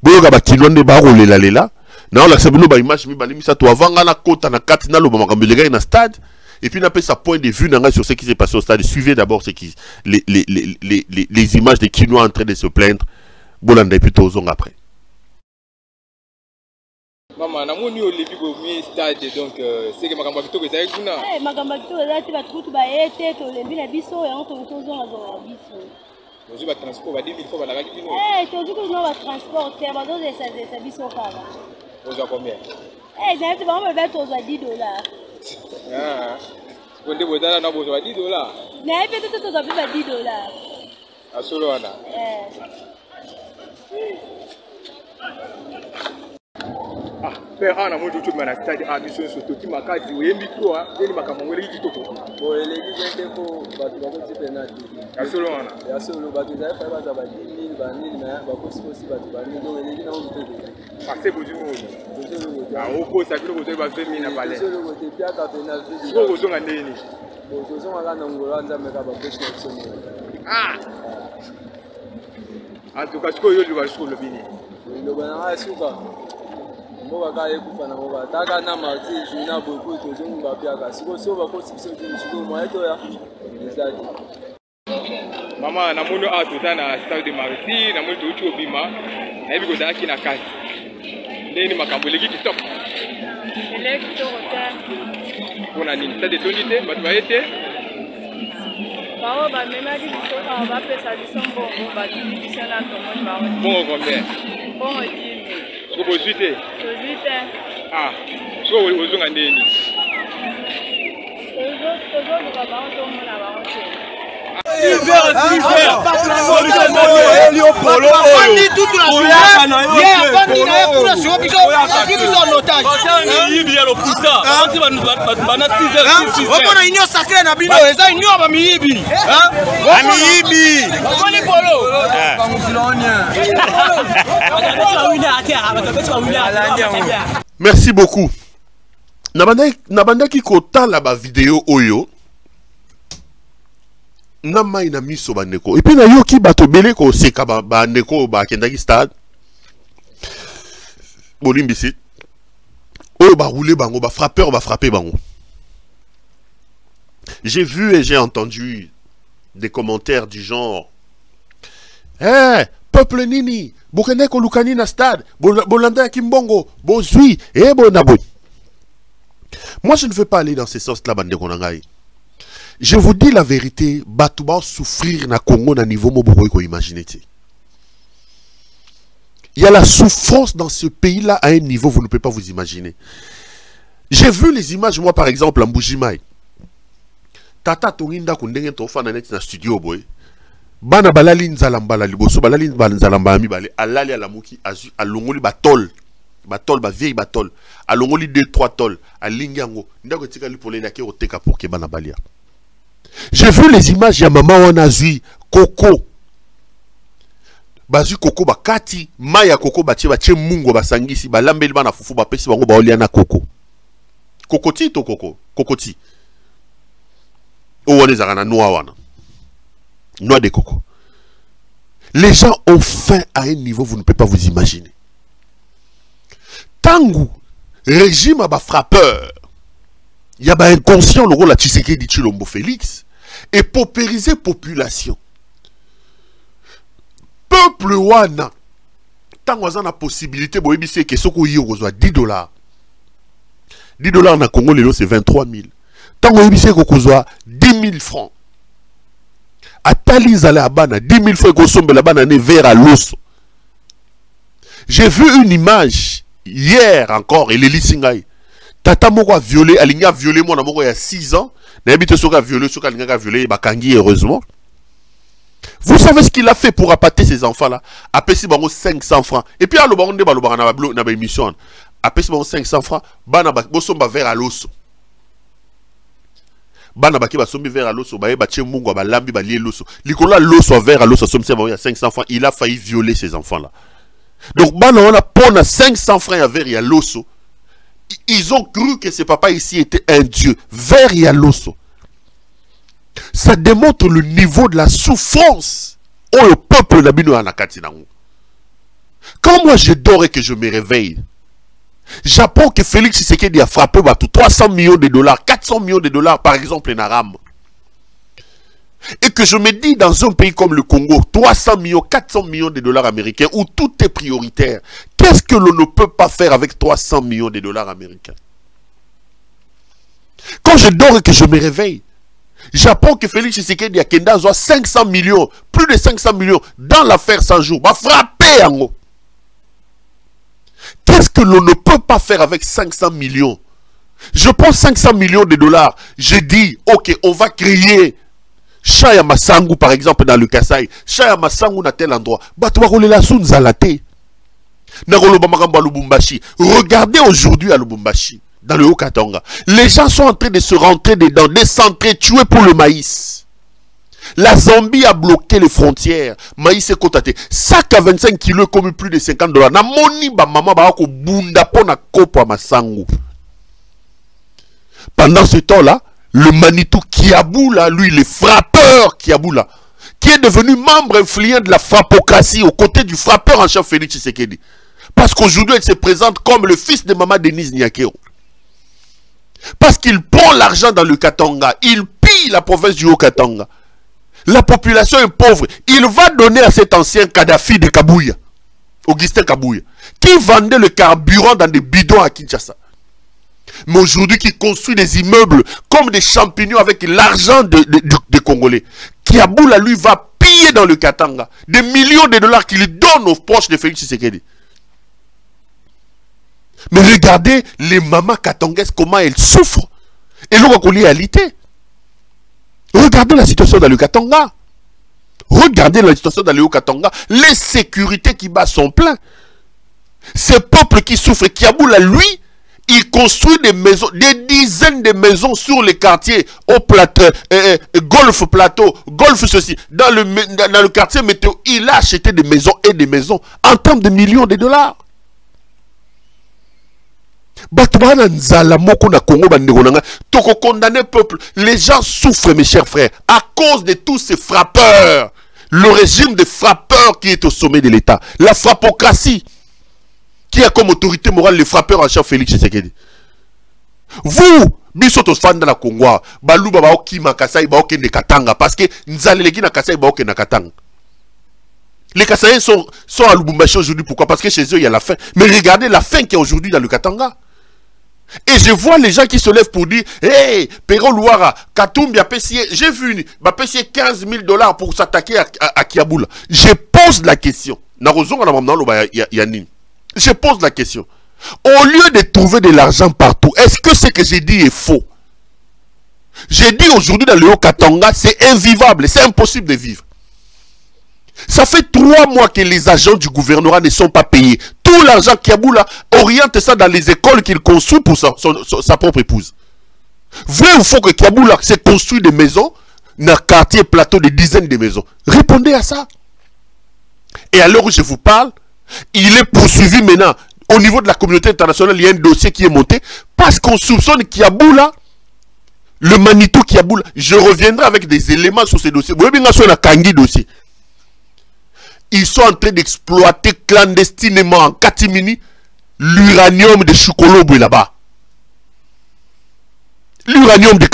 Boyoga ba Quinois ne ba rolela lela. Na la sabino ba image mi balimi sa to avanga na kota na kati na lo ba makambelega na stade. Et puis, on a fait sa point de vue sur ce qui s'est passé au stade. Suivez d'abord les images des Quinois en train de se plaindre. Bolanda et puis Tozong après. Maman, on a mis au stade, donc c'est que ma campagne est avec vous. Ma campagne est avec vous. Ma campagne est avec vous. Ma campagne est avec vous. Ma transport, va 10 000 fois, va la gagner. Eh, tu as dit que nous avons transport, tu as besoin de ça, vous avez combien? Eh, j'ai vraiment besoin de $10. Ah, vous avez besoin de $10. Mais peut-être que tu as besoin de $10. À Solana. Ah. Père Anna mo tout na stade a biso so to makazi oyembi to ni makamongole kitoko bo eleki gente ko bato bako ti penalty asolo wana ya solo bato za fa ba za ba 10,000 ba 1000 na ba ko si bato ba 1000 donc eleki na mo to parce que bodu mo ah oko sa kilo bodu ba 20,000 na balai solo ko te pia ka penalty ko ko zonga ndeni bo to zonga kana ngolo anza meka ba ko si ah en tout cas ce que yo lui va sur le bini le bana suka mboka ka ekufa na mboka taka na marti juna beaucoup to zonga ba pia ka siko so ba ko si siko mo eto ya ezali mama na mono a tout na stade de marti na mono to bima na yebi ko daki na kati ndeni makambo leki kitop eleki to hotel pona nini stade tonite bato ba ete bao ba memaki biso ka ba pesa biso mbongo ba division na tomoni ba bongo combien bongo 10,000 ko bozite tozite ah so ozonga ndeni tozoluka bango tomona bango te Merci beaucoup. Nabandaki kotala ba vidéo oyo na mai na miso bandeko. Et puis na yoki bato bele ko seka bandeko ba kendaki stade. Bolimbisi. Oyo ba rouler bango, ba frappeur ba frapper bango. J'ai vu et j'ai entendu des commentaires du genre peuple nini, bokene ko lukani na stade, bolanda kimbongo, bozui et bonaboy. Moi je ne veux pas aller dans ces sens-là bandeko nangai. Je vous dis la vérité, Batouba souffrir na Congo na niveau moboro ko imaginer. Il y a la souffrance dans ce pays-là à un niveau vous ne pouvez pas vous imaginer. J'ai vu les images moi par exemple en Mbujimai. Tata Tonginda kundenge tofa na net na studio boy. Bana balali nzalamba liboso balali nzalamba mi balé alali alamuki azu alongoli batol ba vieille batol alongoli 2-3 tol alingango ndako tika li polé na ke oteka pour ke bana balia. J'ai vu les images ya maman wana zui Coco. Bazu Coco bakati, maya Coco batie mungo basangisi balambeli bana fufu bapesi bango baolia na Coco. Kokoti to Coco, Kokoti. Owane zarana noa wana. Noix de coco. Les gens ont faim à un niveau vous ne pouvez pas vous imaginer. Tangu régime à frappeur. Il y a un inconscient le rôle à Tshisekedi Tshilombo Félix et paupériser population. Peuple wana tangu azana possibilité boyebisi que soko yi okozwa $10. $10 na Congo lelo c'est 23 000. Tangu yebisi okozwa 10 000 francs. Atali zale abana 10 000 francs kosombe la bana ne vers à l'os. J'ai vu une image hier encore et les lisingai. Tata moko a violé, alinga violé moi na moko il y a 6 ans. Na habite soka violé, soka alinga violé bakangi heureusement. Vous savez ce qu'il a fait pour appâter ces enfants là? Apesi bango 500 francs. Et puis alo bango nde balobaka na ba émission. Apesi bango 500 francs, bana bosomba vers à l'os. Bana baki basombi vers à l'osso baye batie mungo balambi balie l'osso likola l'osso vers à l'osso sombe à 500 francs. Il a failli violer ces enfants là. Donc bana on a pona 500 francs à vers à l'osso. Ils ont cru que ce papa ici était un dieu. Vers à l'osso. Ça démontre le niveau de la souffrance où le peuple n'abino anakati nango. Quand moi je dors et que je me réveille, j'apprends que Félix Tshisekedi a frappé 300 millions de dollars, 400 millions de dollars par exemple en Aram. Et que je me dis dans un pays comme le Congo, 300 millions, 400 millions de dollars américains où tout est prioritaire. Qu'est-ce que l'on ne peut pas faire avec 300 millions de dollars américains? Quand je dors et que je me réveille, j'apprends que Félix Tshisekedi a Kenda 500 millions, plus de 500 millions dans l'affaire 100 jours. Va frapper en haut. Qu'est-ce que l'on ne peut pas faire avec 500 millions? Je prends 500 millions de dollars. Je dis, ok, on va créer Chaya Masangu par exemple dans le Kasaï. Chaya Masangu dans tel endroit. Batouarole la sounzalate. Regardez aujourd'hui à Lubumbashi, dans le Haut-Katanga. Les gens sont en train de se rentrer dedans, de s'entretuer pour le maïs. La Zambie a bloqué les frontières. Maïs est cotaté. Sac à 25 kilos comme plus de $50. Na moni ba maman ba ko bunda pona kopo masangu. Pendant ce temps-là, le Manitou Kiaboula, lui, le frappeur Kiaboula, qui est devenu membre influent de la frappocratie aux côtés du frappeur en chef Félix Tshisekedi. Parce qu'aujourd'hui, il se présente comme le fils de Maman Denise Nyakero. Parce qu'il prend l'argent dans le Katanga, il pille la province du Haut-Katanga. La population est pauvre. Il va donner à cet ancien Kadhafi de Kabouya, Augustin Kabouya, qui vendait le carburant dans des bidons à Kinshasa. Mais aujourd'hui, qui construit des immeubles comme des champignons avec l'argent des Congolais. Kiaboula, lui, va piller dans le Katanga des millions de dollars qu'il donne aux proches de Félix Tshisekedi. Mais regardez les mamans katangaises, comment elles souffrent. Et l'on va réalité. Regardez la situation dans le Katanga. Regardez la situation dans le Haut-Katanga. Les sécurités qui battent son plein. Ces peuples qui souffrent. Kiaboula, lui, il construit des maisons, des dizaines de maisons sur les quartiers, au plateau, golf plateau, golf ceci. Dans le quartier météo, il a acheté des maisons et des maisons en termes de millions de dollars. Peuple. Les gens souffrent, mes chers frères, à cause de tous ces frappeurs. Le régime des frappeurs qui est au sommet de l'État. La frappocratie. Qui a comme autorité morale le frappeur en chef Félix Tshisekedi. Vous, bisotos fan dans la Congo, baluba ba oki makasai ba oki Katanga parce que nzaleleki na kasai ba oki na Katanga. Les Kasaïens sont à Lubumbashi aujourd'hui. Pourquoi? Parce que chez eux il y a la faim. Mais regardez la faim qui est aujourd'hui dans le Katanga. Et je vois les gens qui se lèvent pour dire, hey, Pero Louara, Katumbi a payé, j'ai vu, va payer $15,000 pour s'attaquer à Kiaboula. Je pose la question. Je pose la question. Au lieu de trouver de l'argent partout, est-ce que ce que j'ai dit est faux? J'ai dit aujourd'hui dans le Haut-Katanga, c'est invivable, c'est impossible de vivre. Ça fait 3 mois que les agents du gouvernement ne sont pas payés. Tout l'argent Kiaboula oriente ça dans les écoles qu'il construit pour sa propre épouse. Vrai ou faux que Kiaboula s'est construit des maisons dans un quartier plateau de dizaines de maisons? Répondez à ça. Et à l'heure où je vous parle, il est poursuivi maintenant. Au niveau de la communauté internationale, il y a un dossier qui est monté parce qu'on soupçonne Kiaboula, le Manitou Kiaboula. Je reviendrai avec des éléments sur ces dossiers. Vous voyez bien sur la Kangi dossier. Ils sont en train d'exploiter clandestinement en catimini l'uranium de Chikolobo là-bas. L'uranium de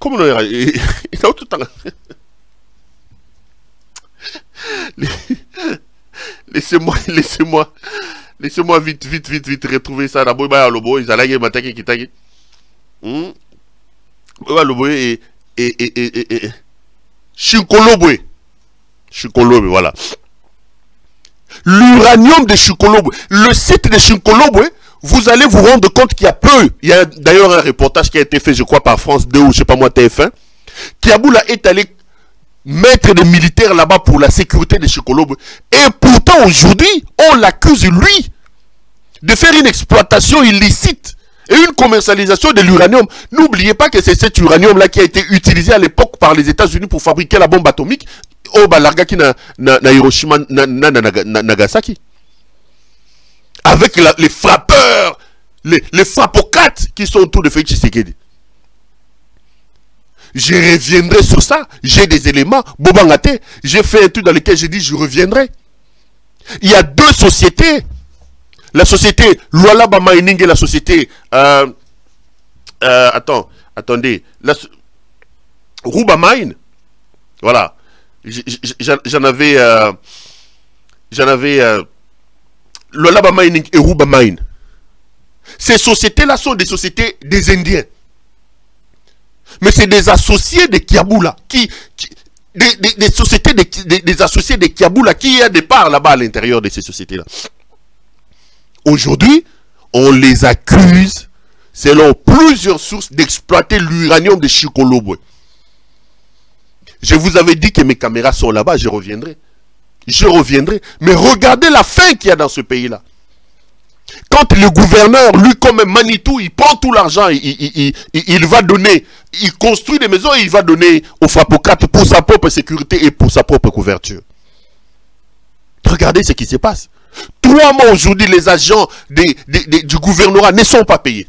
comment on dit? Laissez-moi vite retrouver ça. D'abord, ils allaient m'attaquer qui taguent. Et Chikolobwe, voilà. L'uranium de Chikolobwe. Le site de Chikolobwe, vous allez vous rendre compte qu'il y a peu. Il y a d'ailleurs un reportage qui a été fait, je crois, par France 2 ou je sais pas moi, TF1. Kiaboula est allé mettre des militaires là-bas pour la sécurité de Chikolobwe. Et pourtant, aujourd'hui, on l'accuse, lui, de faire une exploitation illicite et une commercialisation de l'uranium. N'oubliez pas que c'est cet uranium-là qui a été utilisé à l'époque par les États-Unis pour fabriquer la bombe atomique au Balargaki na Hiroshima, Nagasaki. Avec les frappeurs, les frappocrates qui sont autour de Félix Tshisekedi. Je reviendrai sur ça. J'ai des éléments. Bobangate, j'ai fait un truc dans lequel j'ai dit je reviendrai. Il y a 2 sociétés. La société Lualaba Mining et la société attendez, Ruba Mine. Voilà. J'en avais Lualaba Mining et Ruba Mine. Ces sociétés-là sont des sociétés des Indiens. Mais c'est des associés de Kiaboula des sociétés des associés de Kiaboula qui a des parts là-bas à l'intérieur de ces sociétés-là. Aujourd'hui, on les accuse, selon plusieurs sources, d'exploiter l'uranium de Chikolobwe. Je vous avais dit que mes caméras sont là-bas, je reviendrai. Je reviendrai. Mais regardez la faim qu'il y a dans ce pays-là. Quand le gouverneur, lui comme Manitou, il prend tout l'argent, il va donner, il construit des maisons et il va donner aux frappocrates pour sa propre sécurité et pour sa propre couverture. Regardez ce qui se passe. 3 mois aujourd'hui, les agents du gouvernorat ne sont pas payés.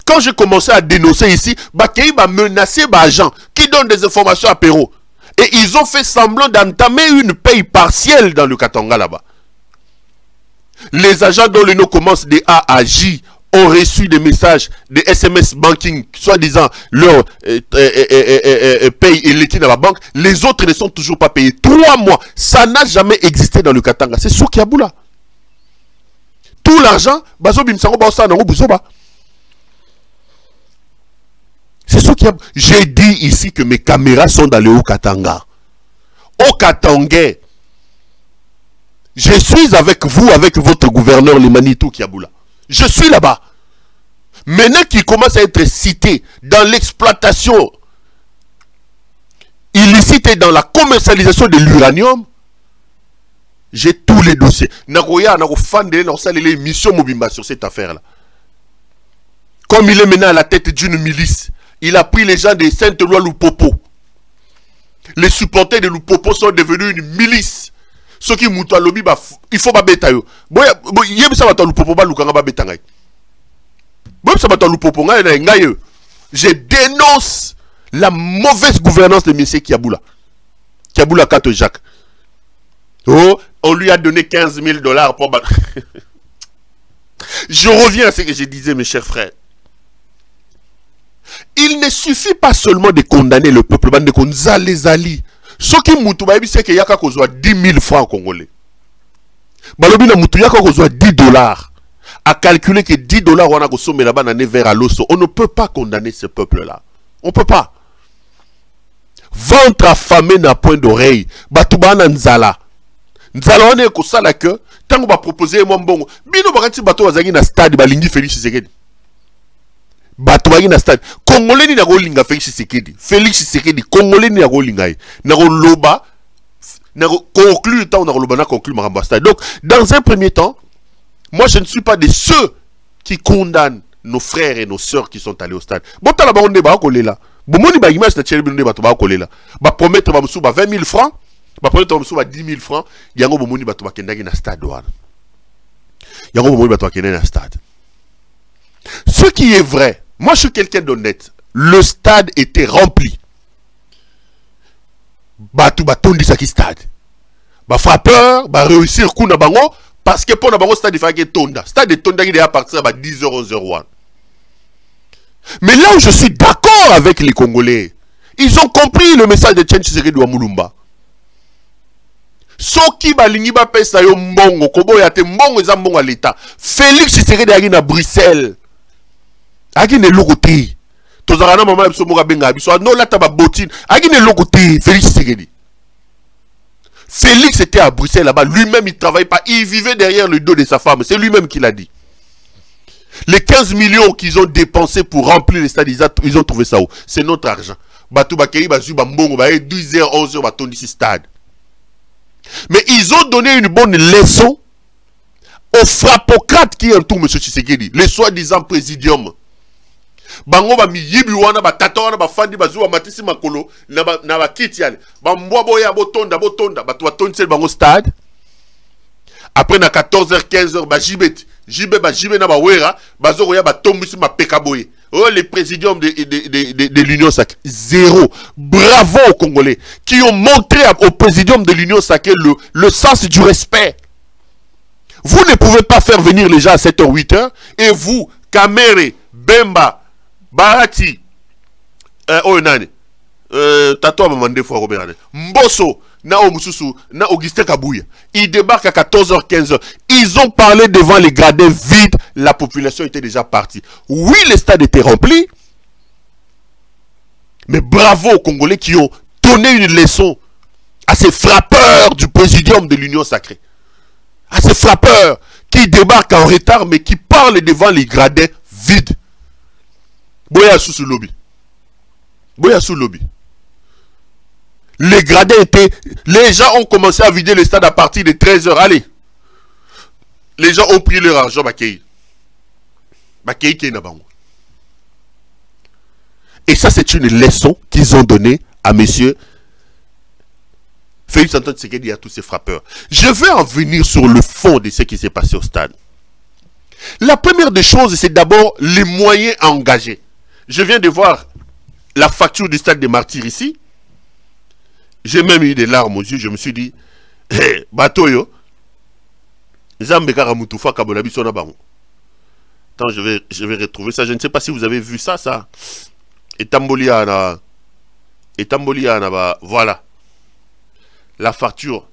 Quand j'ai commencé à dénoncer ici, Bakei m'a menacé agents qui donnent des informations à Perrault. Et ils ont fait semblant d'entamer une paye partielle dans le Katanga là-bas. Les agents dont le nom commence de A à J ont reçu des messages, des SMS banking, soi-disant leur paye et l'équipe dans la banque. Les autres ne sont toujours pas payés. 3 mois, ça n'a jamais existé dans le Katanga. C'est Souki Aboula. Tout l'argent, c'est ce qui a... J'ai dit ici que mes caméras sont dans le Haut-Katanga. Au Katangais, je suis avec vous, avec votre gouverneur, le Manitou Kiaboula. Je suis là-bas. Maintenant qu'il commence à être cité dans l'exploitation illicite et dans la commercialisation de l'uranium, j'ai tous les dossiers. Nagoya, les missions Mobimba sur cette affaire-là. Comme il est maintenant à la tête d'une milice, il a pris les gens de Sainte-Loi Lupopo. Les supporters de Lupopo sont devenus une milice. Ceux qui moutent à lobby, il faut pas bêta yo. Je dénonce la mauvaise gouvernance de M. Kiaboula. Kiaboula Kato Jacques. Oh, on lui a donné 15 000 $ pour... Je reviens à ce que je disais, mes chers frères. Il ne suffit pas seulement de condamner le peuple, de condamner les alliés. Ce qui moutou, c'est qu'il y a qu'à 10 000 francs congolais. Balobi na moutou, il y a qu'à 10 $. À calculer que 10 $, on a consommé là-bas dans vers à l'osso. On ne peut pas condamner ce peuple-là. On ne peut pas. Ventre affamé n'a point d'oreille. Batouba nzala. Nzala on est comme ça là que, tant qu'on va proposer mon bon, bino bakati bato wazagi na stade, balingi Félix Tshisekedi. Batouba na stade. Congolais ni na golinga Félix Tshisekedi. Félix Tshisekedi, Congolais ni na golinga. Na loba, na conclure le temps, na loba na conclure ma stade. Donc, dans un premier temps, moi je ne suis pas de ceux qui condamnent nos frères et nos sœurs qui sont allés au stade. Bon, t'as la baronne de Barakole là. Bon, mon image, c'est que tu vas promettre 20 000 francs. Ba promettre 10 000 francs. Yango bomoni bato bakendaki na stade wana. Yango bomoni bato bakendaki na stade. Ce qui est vrai, moi je suis quelqu'un d'honnête. Le stade était rempli. Bato batondi saki stade. Ba frappeur, ba réussir coup na bango parce que pour na bango stade il fallait tonda. Stade de tonda qui est à partir de 10 h 01. Mais là où je suis d'accord avec les Congolais, ils ont compris le message de Etienne Tshisekedi wa Mulumba. Soki balingi ba pesa yo mbongo, kobo ya te mbongo eza mbongo à l'État. Félix Tshisekedi agi na Bruxelles. Agi ne lokote. Tozara na mama biso moka benga biso no lata ba botine. Agi ne lokote Félix Tshisekedi. Félix était à Bruxelles là-bas, lui-même il travaillait pas, il vivait derrière le dos de sa femme, c'est lui-même qui l'a dit. Les 15 millions qu'ils ont dépensés pour remplir les stades, ils ont trouvé ça où? C'est notre argent. Batou Bakeri, Bazu, Bambongo, 12h, 11h, Baton d'ici stade. Mais ils ont donné une bonne leçon aux frappocrates qui entourent M. Tshisekedi, les soi-disant présidium. Bango ba miyibi wana ba tata wana ba fandi ba zuwa matisi makolo na ba kiti yale. Ba mbwa boya botonda ba to tonse bango stade. Après na 14h 15h ba jibet na ba wera ba zoko ya ba tombisi ma pekaboye. Oh les présidiums de l'Union sacrée, zéro. Bravo aux Congolais qui ont montré au présidium de l'Union sacrée le sens du respect. Vous ne pouvez pas faire venir les gens à 7h 8h et vous Kamere, Bemba, Barati, Tato Mamande fois Robert, Mbosso, na Omususu, na Augustin Kabouya. Ils débarquent à 14h, 15h. Ils ont parlé devant les gradins vides. La population était déjà partie. Oui, les stades étaient remplis. Mais bravo aux Congolais qui ont donné une leçon à ces frappeurs du présidium de l'Union sacrée. À ces frappeurs qui débarquent en retard mais qui parlent devant les gradins vides. Boya sous lobby. Boya sous lobby. Les gradins étaient... Les gens ont commencé à vider le stade à partir de 13h. Allez. Les gens ont pris leur argent. Et ça, c'est une leçon qu'ils ont donnée à monsieur Félix Antoine Tshisekedi et à tous ces frappeurs. Je vais en venir sur le fond de ce qui s'est passé au stade. La première des choses, c'est d'abord les moyens à engager. Je viens de voir la facture du stade des Martyrs ici. J'ai même eu des larmes aux yeux. Je me suis dit, hey, Batoyo, attends, je vais retrouver ça. Je ne sais pas si vous avez vu ça, ça. Etamboliana, voilà. La facture.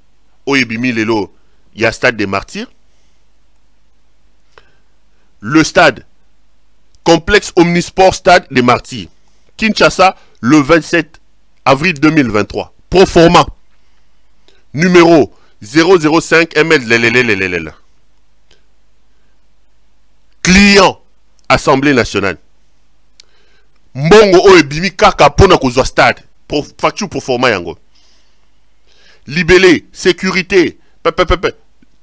Oyebimi Lelo, il y a stade des Martyrs. Le stade. Complexe Omnisport Stade des Martyrs. Kinshasa, le 27 avril 2023. Pro forma. Numéro 005 ML. Client. Assemblée nationale. Mbongo Oyebimi Kaka Pona Kozwa Stade. Facture pro forma yango. Libellé, sécurité,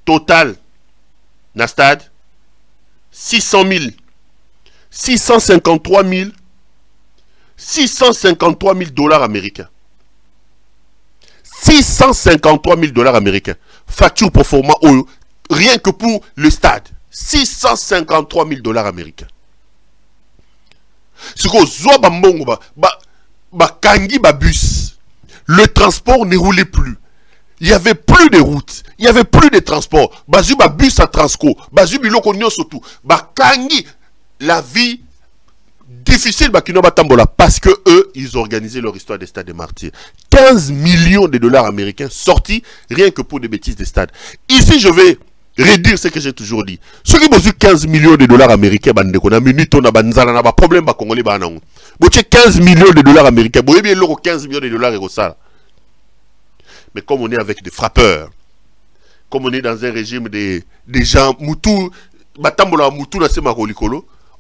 total, na stade, 600 000, 653 000, 653 000 dollars américains. 653 000 dollars américains. Facture pour format Oyo, rien que pour le stade, 653 000 dollars américains. Ce que Zoa Bambongo, Kangi bus, le transport ne roulait plus. Il n'y avait plus de routes, il n'y avait plus de transport. Bazu bus à Transco, Bazu biloko surtout. Kangi, la vie difficile Batambola parce que eux, ils ont organisé leur histoire des stades des Martyrs. 15 millions de dollars américains sortis rien que pour des bêtises des stades. Ici, je vais redire ce que j'ai toujours dit. Ceux qui ont 15 millions de dollars américains, on a minute, on a un problème, Congolais, 15 millions de dollars américains, 15 millions de dollars et ça. Mais comme on est avec des frappeurs, comme on est dans un régime des gens,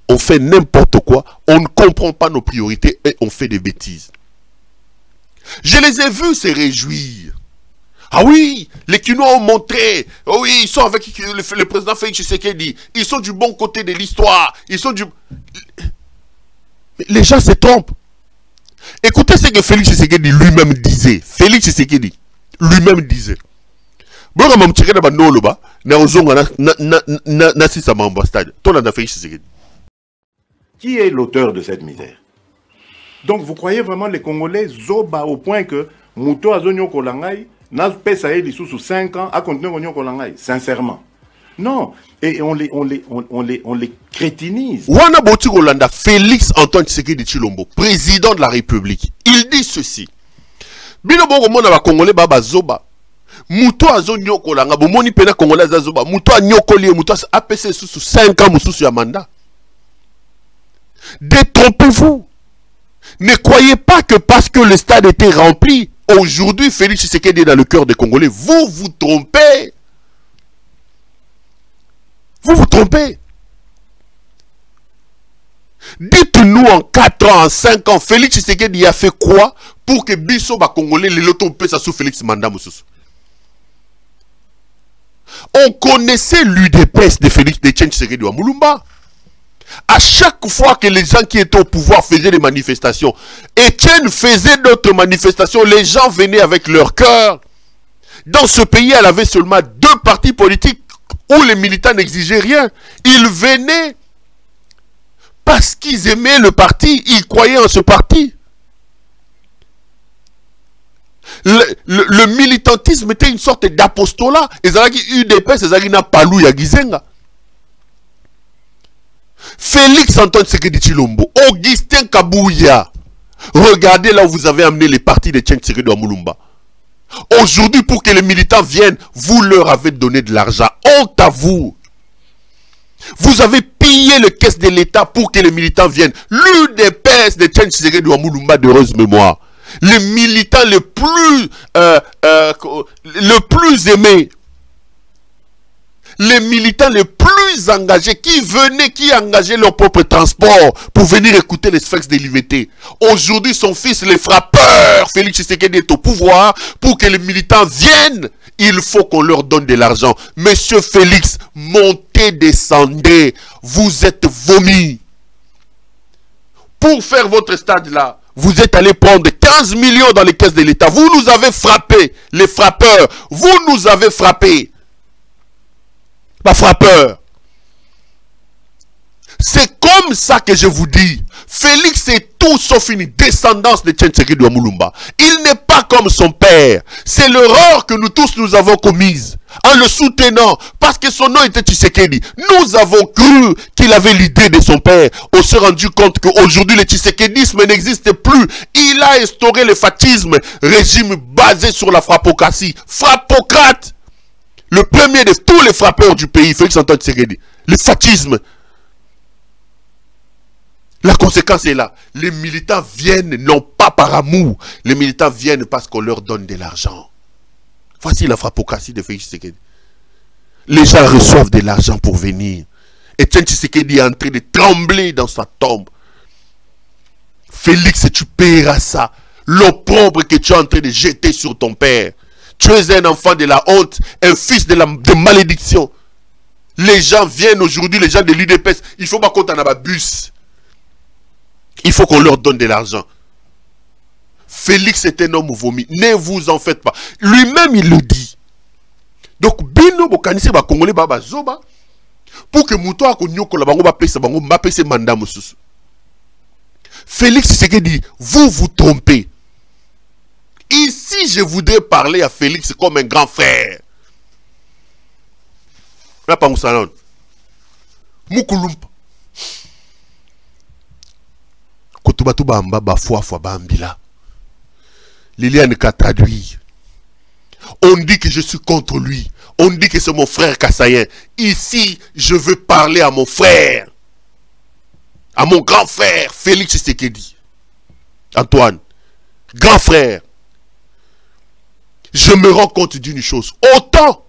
on fait n'importe quoi, on ne comprend pas nos priorités et on fait des bêtises. Je les ai vus se réjouir. Ah oui, les Kinois ont montré, oh oui, ils sont avec le président Félix Tshisekedi, ils sont du bon côté de l'histoire, ils sont du... Mais les gens se trompent. Écoutez ce que Félix Tshisekedi lui-même disait. Félix Tshisekedi lui-même disait. Qui est l'auteur de cette misère? Donc vous croyez vraiment les Congolais zoba au point que Mouto Azonyo Kolangai n'a pas essayé sous 5 ans à continuer à Kolangai? Sincèrement. Non. Et on les crétinise. Wana Boti Rolanda, Félix Antoine Tshisekedi Tshilombo, président de la République, il dit ceci. Bino bongo mona ba Congolais baba zoba. Muto azo nyoko langa bomoni pena Congolais azoba. Muto a nyoko lié, muto a APC sous 5 ans sous ya mandat. Détrompez-vous. Ne croyez pas que parce que le stade était rempli, aujourd'hui Félix Tshisekedi est dans le cœur des Congolais. Vous vous trompez. Vous vous trompez. Dites-nous en 4 ans, en 5 ans, Félix Tshisekedi a fait quoi pour que Bisso ba Congolais les lotos pèsent sous Félix Manda Moussous? On connaissait l'UDPS de Félix Tshisekedi à Moulumba. À chaque fois que les gens qui étaient au pouvoir faisaient des manifestations, Etienne faisait d'autres manifestations, les gens venaient avec leur cœur. Dans ce pays, elle avait seulement 2 partis politiques où les militants n'exigeaient rien. Ils venaient parce qu'ils aimaient le parti, ils croyaient en ce parti. Le militantisme était une sorte d'apostolat. Et ça qui UDP, c'est ça qui n'a pas lu Yagizenga. Félix Antoine Tshisekedi Tshilombo, Augustin Kabouya. Regardez là où vous avez amené les partis de Tshisekedi à Moulumba. Aujourd'hui, pour que les militants viennent, vous leur avez donné de l'argent. Honte à vous. Vous avez pillé le caisse de l'État pour que les militants viennent. L'UDPS de Tshisekedi à Moulumba d'heureuse mémoire. Les militants le plus aimé. Les militants les plus plus engagés, qui venaient, qui engageaient leur propre transport pour venir écouter les Sphinx de liberté. Aujourd'hui, son fils, les frappeurs, Félix Tshisekedi est au pouvoir. Pour que les militants viennent, il faut qu'on leur donne de l'argent. Monsieur Félix, montez, descendez, vous êtes vomis. Pour faire votre stade là, vous êtes allé prendre 15 millions dans les caisses de l'État. Vous nous avez frappé, les frappeurs. Vous nous avez frappé. Pas frappeur. C'est comme ça que je vous dis. Félix est tout sauf une descendance de Tshisekedi Wamulumba. Il n'est pas comme son père. C'est l'erreur que nous tous nous avons commise en le soutenant parce que son nom était Tshisekedi. Nous avons cru qu'il avait l'idée de son père. On s'est rendu compte qu'aujourd'hui le tshisekédisme n'existe plus. Il a instauré le fascisme, régime basé sur la frappocratie. Frappocrate. Le premier de tous les frappeurs du pays, Félix Antoine Tshisekedi. Le fascisme. La conséquence est là. Les militants viennent non pas par amour. Les militants viennent parce qu'on leur donne de l'argent. Voici la frappocratie de Félix Tshisekedi. Les gens reçoivent de l'argent pour venir. Et Tshisekedi est en train de trembler dans sa tombe. Félix, tu paieras ça. L'opprobre que tu es en train de jeter sur ton père. Tu es un enfant de la honte, un fils de malédiction. Les gens viennent aujourd'hui, les gens de l'UDPS, il faut pas qu'on t'en a bus. Il faut qu'on leur donne de l'argent. Félix est un homme vomi. Ne vous en faites pas. Lui-même, il le dit. Donc, bino bokanise ba Congolais ba zoba pour que muto akonyoko la bango ba pesa mandat mususu. Félix Tshisekedi, vous vous trompez. Ici, je voudrais parler à Félix comme un grand frère. Là, pas Moussalon. Moukoulumpa. Kotubatu bamba ba foi bambila. Liliane qu'a traduit. On dit que je suis contre lui. On dit que c'est mon frère Kassayen. Ici, je veux parler à mon frère. À mon grand frère, Félix Tshisekedi. Antoine. Grand frère. Je me rends compte d'une chose. Autant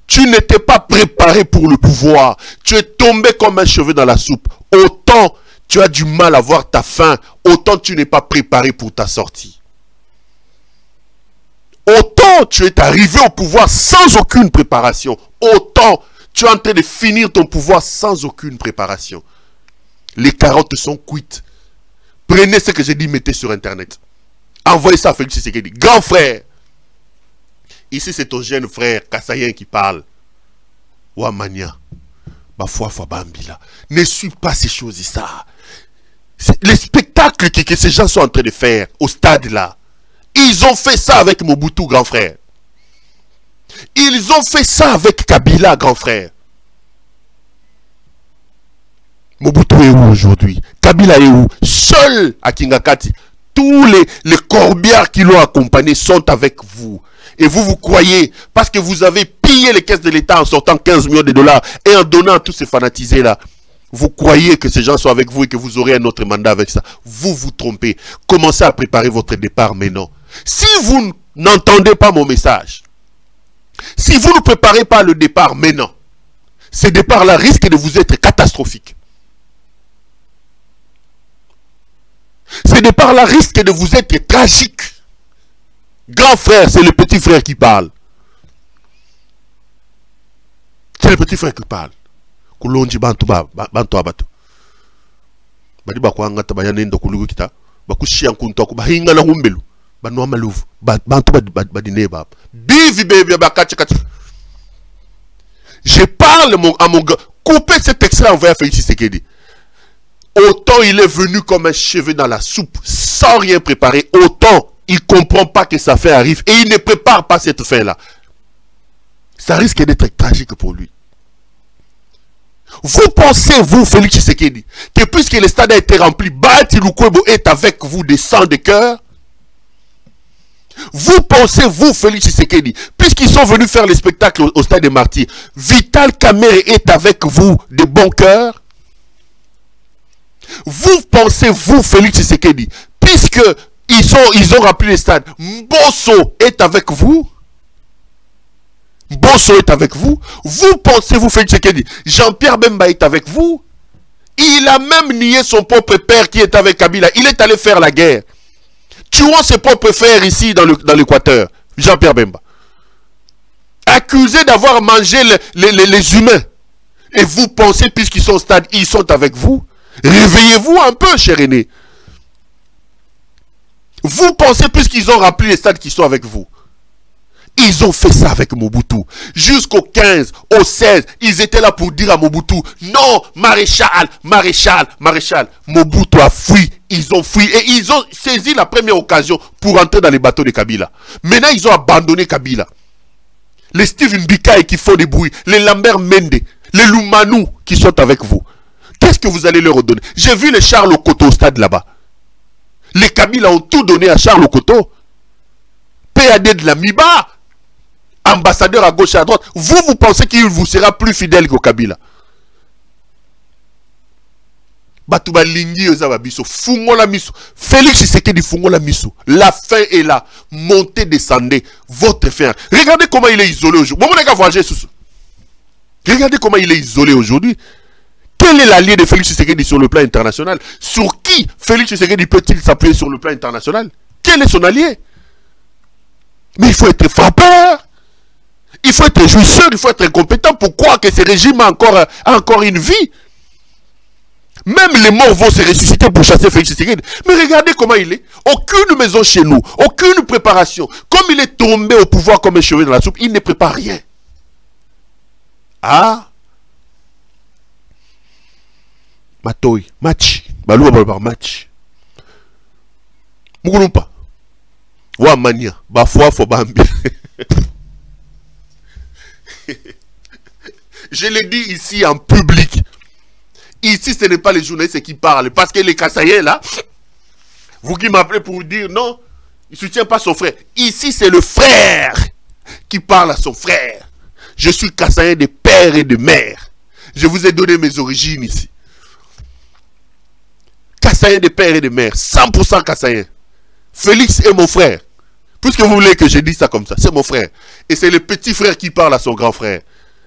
tu n'étais pas préparé pour le pouvoir. Tu es tombé comme un cheveu dans la soupe. Autant tu as du mal à voir ta fin. Autant tu n'es pas préparé pour ta sortie. Autant tu es arrivé au pouvoir sans aucune préparation. Autant tu es en train de finir ton pouvoir sans aucune préparation. Les carottes sont cuites. Prenez ce que j'ai dit, mettez sur internet. Envoyez ça à Félix Tshisekedi. Grand frère. Ici, c'est ton jeune frère Kassayen qui parle. Ouamania. Bambila. Ne suis pas ces choses ça. Les spectacles que ces gens sont en train de faire au stade là. Ils ont fait ça avec Mobutu, grand frère. Ils ont fait ça avec Kabila, grand frère. Mobutu est où aujourd'hui? Kabila est où? Seul à Kingakati. Tous les corbières qui l'ont accompagné sont avec vous. Et vous, vous croyez, parce que vous avez pillé les caisses de l'État en sortant 15 millions de dollars et en donnant à tous ces fanatisés là, vous croyez que ces gens sont avec vous et que vous aurez un autre mandat avec ça. Vous vous trompez. Commencez à préparer votre départ maintenant. Si vous n'entendez pas mon message, si vous ne préparez pas le départ maintenant, ce départ-là risque de vous être catastrophique. Ce départ-là risque de vous être tragique. Grand frère, c'est le petit frère qui parle. C'est le petit frère qui parle. Kulonji bantu abatu. Badi bakwanga tabayanendo kulugu kita. Bakushi yankunto ko bahinga na humbelu. Banu amaluvu. Bantu badine bab. Bivi bébé bakachi kati. Je parle à mon gars. Coupez cet extrait envoyé à Félix Tshisekedi. Autant il est venu comme un cheveu dans la soupe, sans rien préparer, autant il ne comprend pas que sa fin arrive et il ne prépare pas cette fin-là. Ça risque d'être tragique pour lui. Vous pensez, vous, Félix Tshisekedi, que puisque le stade a été rempli, Bahati Lukwebo est avec vous de sang de cœur? Vous pensez, vous, Félix Tshisekedi, puisqu'ils sont venus faire le spectacle au stade des Martyrs, Vital Kamerhe est avec vous de bon cœur? Vous pensez, vous, Félix Tshisekedi, puisque ils ont rempli les stades, Mbosso est avec vous? Mbosso Dosso est avec vous. Vous pensez, vous faites ce qu'il dit. Jean-Pierre Bemba est avec vous. Il a même nié son propre père qui est avec Kabila. Il est allé faire la guerre. Tuant ses propres frères ici dans l'Équateur. Jean-Pierre Bemba. Accusé d'avoir mangé les humains. Et vous pensez, puisqu'ils sont au stade, ils sont avec vous. Réveillez-vous un peu, cher aîné. Vous pensez, puisqu'ils ont rempli les stades, qu'ils sont avec vous. Ils ont fait ça avec Mobutu. Jusqu'au 15, au 16, ils étaient là pour dire à Mobutu, non, maréchal, maréchal, maréchal. Mobutu a fui, ils ont fui et ils ont saisi la première occasion pour entrer dans les bateaux de Kabila. Maintenant, ils ont abandonné Kabila. Les Steve Mbikaï qui font des bruits, les Lambert Mende, les Lumanou qui sont avec vous. Qu'est-ce que vous allez leur donner? J'ai vu les Charles Okoto au stade là-bas. Les Kabila ont tout donné à Charles Okoto. PAD de la MIBA. Ambassadeur à gauche et à droite, vous pensez qu'il vous sera plus fidèle qu'au Kabila? Batouba Lingi Ozababiso, Fungola Miso, Félix Tshisekedi Fungola Miso. La fin est là. Montez, descendez. Votre fin. Regardez comment il est isolé aujourd'hui. Regardez comment il est isolé aujourd'hui. Quel est l'allié de Félix Tshisekedi sur le plan international? Sur qui Félix Tshisekedi peut-il s'appuyer sur le plan international? Quel est son allié? Mais il faut être frappeur. Il faut être jouisseur, il faut être incompétent pour croire que ce régime a encore une vie. Même les morts vont se ressusciter pour chasser Félix Tshisekedi. Mais regardez comment il est. Aucune maison chez nous, aucune préparation. Comme il est tombé au pouvoir comme un cheveu dans la soupe, il ne prépare rien. Ah. Matoy, match. Balou par match. Mugulumpa. Wa mania. Bafwa fo bambi. Je l'ai dit ici en public. Ici, ce n'est pas les journalistes qui parlent. Parce que les Kassaïens, là, vous qui m'appelez pour vous dire non, il ne soutient pas son frère. Ici, c'est le frère qui parle à son frère. Je suis Kassaïen de père et de mère. Je vous ai donné mes origines ici. Kassaïen de père et de mère. 100% Kassaïen. Félix est mon frère. Puisque vous voulez que je dise ça comme ça, c'est mon frère. Et c'est le petit frère qui parle à son grand frère.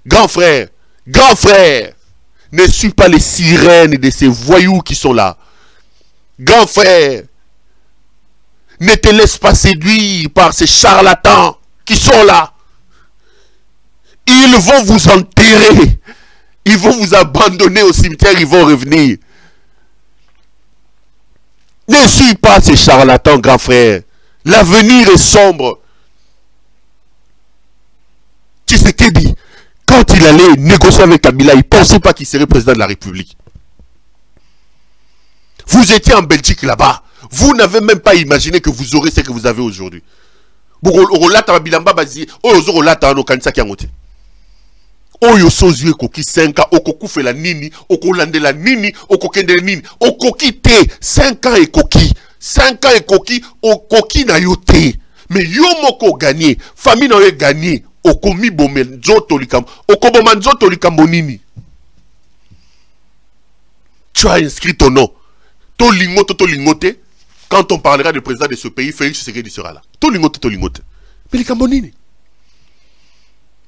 Grand frère, ne suis pas les sirènes de ces voyous qui sont là. Grand frère, ne te laisse pas séduire par ces charlatans qui sont là. Ils vont vous enterrer. Ils vont vous abandonner au cimetière, ils vont revenir. Ne suis pas ces charlatans, grand frère. L'avenir est sombre. Tshisekedi, quand il allait négocier avec Kabila, il ne pensait pas qu'il serait président de la République. Vous étiez en Belgique là-bas. Vous n'avez même pas imaginé que vous aurez ce que vous avez aujourd'hui. Oyo sozue koki 5 ans, okoku fe la nini, okolande la nini, okokende la nini, okoki te, 5 ans et koki. 5 ans et koki, okoki na yo te. Mais yo moko gagné, famille na yo gagné, okomi bomé nzoto likambo, okoboma nzoto likambo nini. Tu as inscrit ton nom. To lingote, quand on parlera du président de ce pays, Félix Tshisekedi sera là. To lingote. Mais likambo nini.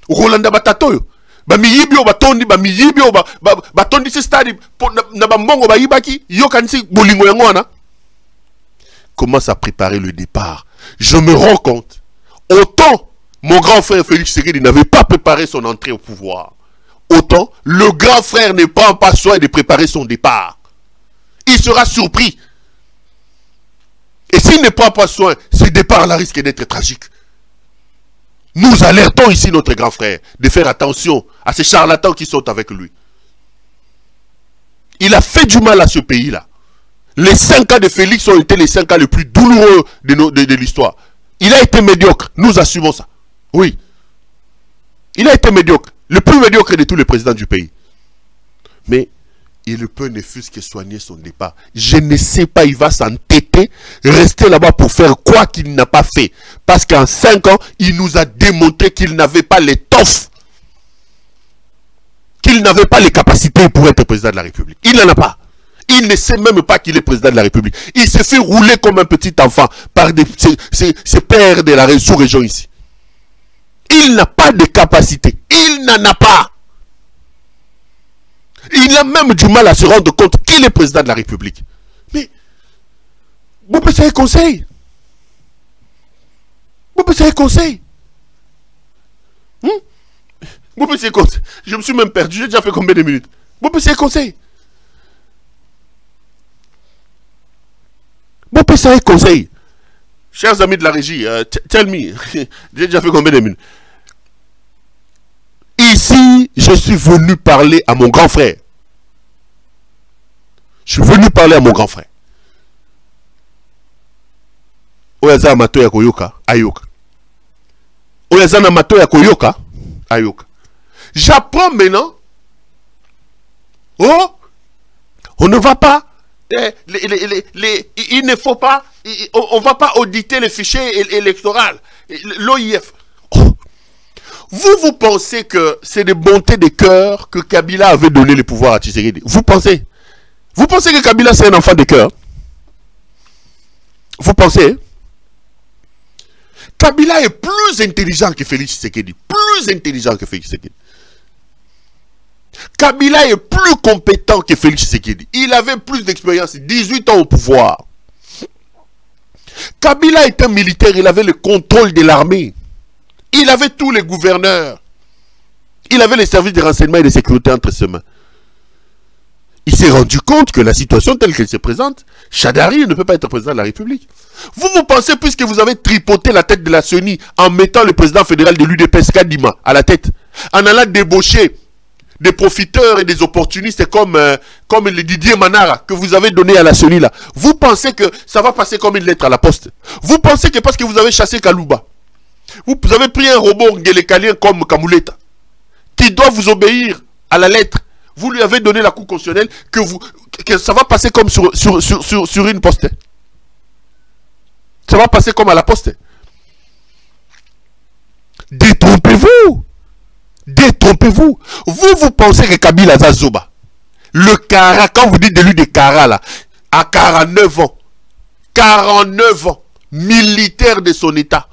Okolanda batatoyo. Bamiyibio batondi bamiyibio batondi ce stade na bambongo bayibaki yo kanisi bolingo yango wana. Commence à préparer le départ. Je me rends compte, autant mon grand frère Félix Tshisekedi n'avait pas préparé son entrée au pouvoir, autant le grand frère ne prend pas soin de préparer son départ. Il sera surpris. Et s'il ne prend pas soin, ce départ-là risque d'être tragique. Nous alertons ici notre grand frère de faire attention à ces charlatans qui sont avec lui. Il a fait du mal à ce pays-là. Les 5 ans de Félix ont été les 5 ans les plus douloureux de l'histoire. Il a été médiocre. Nous assumons ça. Oui. Il a été médiocre. Le plus médiocre de tous les présidents du pays. Mais il ne peut ne fût-ce que soigner son départ. Je ne sais pas, il va s'entêter, rester là-bas pour faire quoi qu'il n'a pas fait. Parce qu'en 5 ans, il nous a démontré qu'il n'avait pas l'étoffe, qu'il n'avait pas les capacités pour être président de la République. Il n'en a pas. Il ne sait même pas qu'il est président de la République. Il se fait rouler comme un petit enfant par ces pères de la sous-région ici. Il n'a pas pas de capacité. Il n'en a pas. Il a même du mal à se rendre compte qu'il est président de la République. Mais, vous pouvez faire conseil. Vous pouvez faire conseil. Vous pouvez faire conseil. Je me suis même perdu. J'ai déjà fait combien de minutes? Vous pouvez faire conseil. Vous pouvez faire conseil. Chers amis de la régie, tell me. J'ai déjà fait combien de minutes? Ici, je suis venu parler à mon grand frère. Je suis venu parler à mon grand frère. Oyaza mato ya koyoka, ayoka. Oyaza na mato ya koyoka, ayoka. J'apprends maintenant. Oh, on ne va pas. Il ne faut pas. On ne va pas auditer les fichiers électoraux. L'OIF. Oh. Vous pensez que c'est des bontés de cœur que Kabila avait donné le pouvoir à Tshisekedi? Vous pensez que Kabila c'est un enfant de cœur? Vous pensez? Kabila est plus intelligent que Félix Tshisekedi. Plus intelligent que Félix Tshisekedi. Kabila est plus compétent que Félix Tshisekedi. Il avait plus d'expérience, 18 ans au pouvoir. Kabila était militaire, il avait le contrôle de l'armée. Il avait tous les gouverneurs. Il avait les services de renseignement et de sécurité entre ses mains. Il s'est rendu compte que la situation telle qu'elle se présente, Shadari ne peut pas être président de la République. Vous pensez, puisque vous avez tripoté la tête de la CENI en mettant le président fédéral de l'UDPS Kadima à la tête, en allant débaucher des profiteurs et des opportunistes comme le Didier Manara que vous avez donné à la CENI là, vous pensez que ça va passer comme une lettre à la poste? Vous pensez que parce que vous avez chassé Kalouba, vous avez pris un robot ngélékalien comme Kamouleta, qui doit vous obéir à la lettre, vous lui avez donné la Cour constitutionnelle, que ça va passer comme sur une poste. Ça va passer comme à la poste. Détrompez-vous. Détrompez-vous. Vous pensez que Kabila Zazoba, le Kara, quand vous dites de lui des Kara là, à 49 ans, 49 ans, militaire de son état.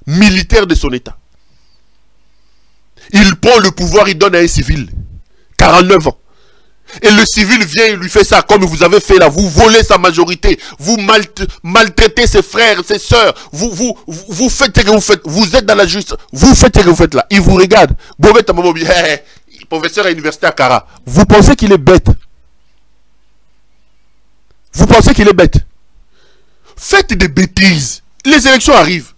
Militaire de son état. Il prend le pouvoir, il donne à un civil. 49 ans. Et le civil vient et lui fait ça comme vous avez fait là. Vous volez sa majorité. Vous maltraitez ses frères, ses soeurs. Vous faites ce que vous faites. Vous êtes dans la justice. Vous faites ce que vous faites là. Il vous regarde. Professeur à l'université à Kara. Vous pensez qu'il est bête? Vous pensez qu'il est bête? Faites des bêtises. Les élections arrivent.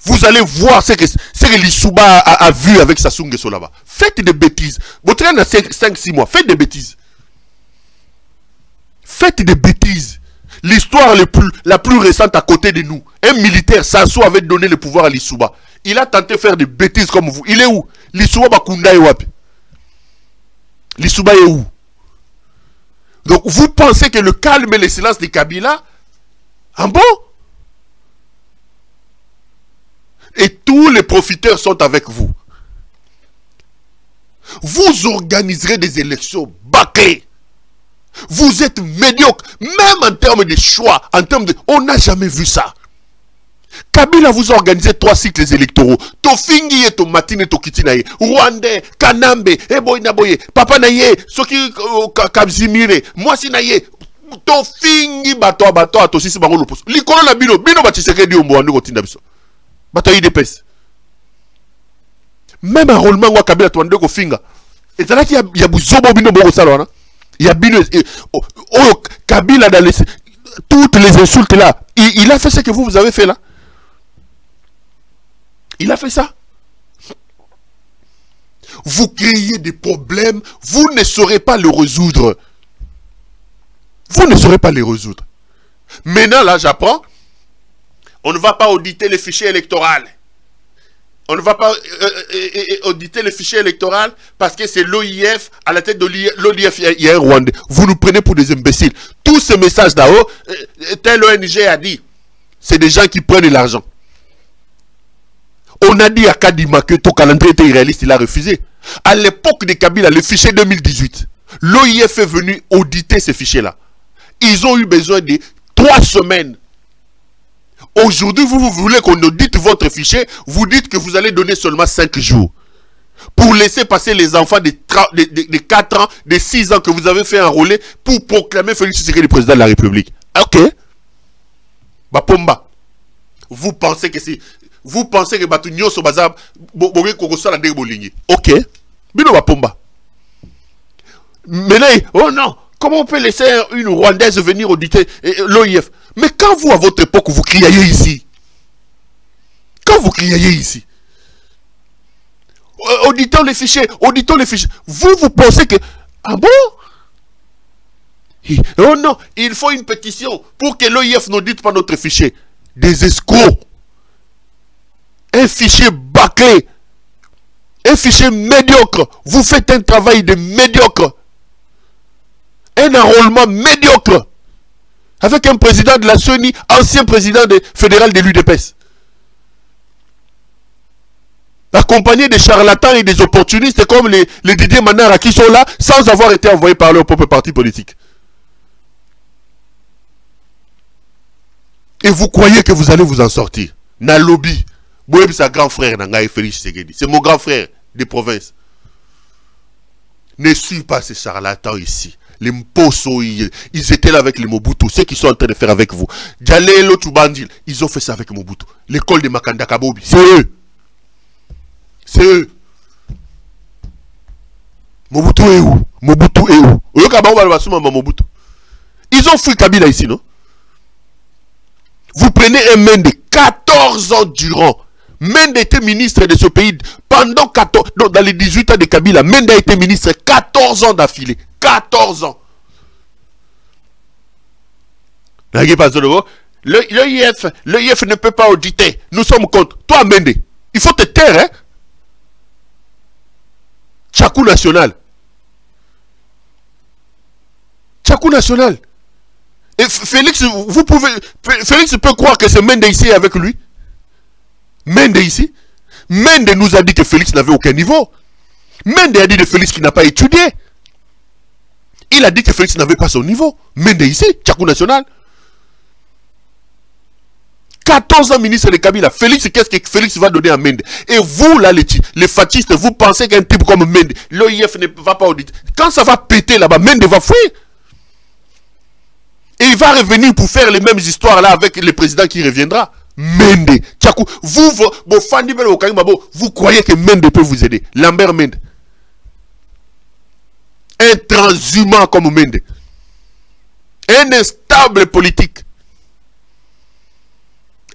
Vous allez voir ce que Lissouba a vu avec Sassou Nguesso là-bas. Faites des bêtises. Vous traînez 5-6 mois. Faites des bêtises. Faites des bêtises. L'histoire la plus récente à côté de nous. Un militaire, Sassou, avait donné le pouvoir à Lissouba. Il a tenté de faire des bêtises comme vous. Il est où? Lissouba Bakunda est wapi? Lissouba est où? Donc vous pensez que le calme et le silence de Kabila, en bon? Et tous les profiteurs sont avec vous. Vous organiserez des élections bâclées. Vous êtes médiocre, même en termes de choix, en termes de... On n'a jamais vu ça. Kabila vous a organisé 3 cycles électoraux. Tofingi et Tomatine et Tokitinaye. Rwandais, Kanambe, Eboy Naboye, Papa Naye, Soki Kabzimire, Mwasi Naye. Tofingi bato à Tosisi Bango Lopos. Likolo na bino batiseke di omboando kotinda biso. Bato IDPS. Même enrôlement wa Kabila to ndeko finga. Et ça là qu'il y a buzobo bino boko salona. Il y a bino Kabila dans toutes les insultes là. Il a fait ce que vous avez fait là. Il a fait ça. Vous créez des problèmes, vous ne saurez pas le résoudre. Vous ne saurez pas les résoudre. Maintenant là j'apprends. On ne va pas auditer les fichiers électoraux. On ne va pas auditer les fichiers électoraux parce que c'est l'OIF, à la tête de l'OIF, il y a un Rwandais. Vous nous prenez pour des imbéciles. Tous ces messages là-haut, tel ONG a dit, c'est des gens qui prennent de l'argent. On a dit à Kadima que ton calendrier était irréaliste, il a refusé. À l'époque de Kabila, le fichier 2018, l'OIF est venu auditer ces fichiers-là. Ils ont eu besoin de 3 semaines. Aujourd'hui, vous voulez qu'on audite votre fichier, vous dites que vous allez donner seulement 5 jours. Pour laisser passer les enfants de 4 ans, de 6 ans que vous avez fait enrôler pour proclamer Félix Tshisekedi président de la République. Ok. Bapomba. Vous pensez que c'est... Vous pensez que Batunyo Sobaza... Ok. Bino Bapomba. Mais là, oh non, comment on peut laisser une Rwandaise venir auditer l'OIF? Mais quand vous, à votre époque, vous criez ici, auditons les fichiers, vous pensez que, ah bon? Oh non, il faut une pétition pour que l'OIF n'audite pas notre fichier. Des escrocs. Un fichier bâclé. Un fichier médiocre. Vous faites un travail de médiocre. Un enrôlement médiocre. Avec un président de la CENI, ancien président fédéral de l'UDPS. Accompagné des charlatans et des opportunistes comme les Didier Manara qui sont là sans avoir été envoyés par leur propre parti politique. Et vous croyez que vous allez vous en sortir. Nalobi, Boeb, c'est grand frère Nangaï Félix Tshisekedi. C'est mon grand frère des provinces. Ne suis pas ces charlatans ici. Les Mposo, ils étaient là avec les Mobutu. Ceux qui sont en train de faire avec vous. Djalelo Tubandil, ils ont fait ça avec Mobutu. L'école de Makanda Kabobi, c'est eux. C'est eux. Mobutu est où? Mobutu est où? Ils ont fui Kabila ici, non? Vous prenez un Mende, 14 ans durant. Mende était ministre de ce pays pendant 14... Donc dans les 18 ans de Kabila, Mende a été ministre 14 ans d'affilée. 14 ans. L'EIF ne peut pas auditer. Nous sommes contre. Toi, Mende, il faut te taire, hein? Tchakou national. Tchakou national. Et Félix, Félix peut croire que c'est Mende ici avec lui. Mende ici. Mende nous a dit que Félix n'avait aucun niveau. Mende a dit de Félix qu'il n'a pas étudié. Il a dit que Félix n'avait pas son niveau. Mende ici, Tchakou national. 14 ans ministre de Kabila. Félix, qu'est-ce que Félix va donner à Mende? Et vous, là, les fascistes, vous pensez qu'un type comme Mende, l'OIF ne va pas auditer. Quand ça va péter là-bas, Mende va fuir. Et il va revenir pour faire les mêmes histoires là avec le président qui reviendra. Mende, Tchakou, vous croyez que Mende peut vous aider? Lambert Mende. Un transhumant comme Mende. Un instable politique.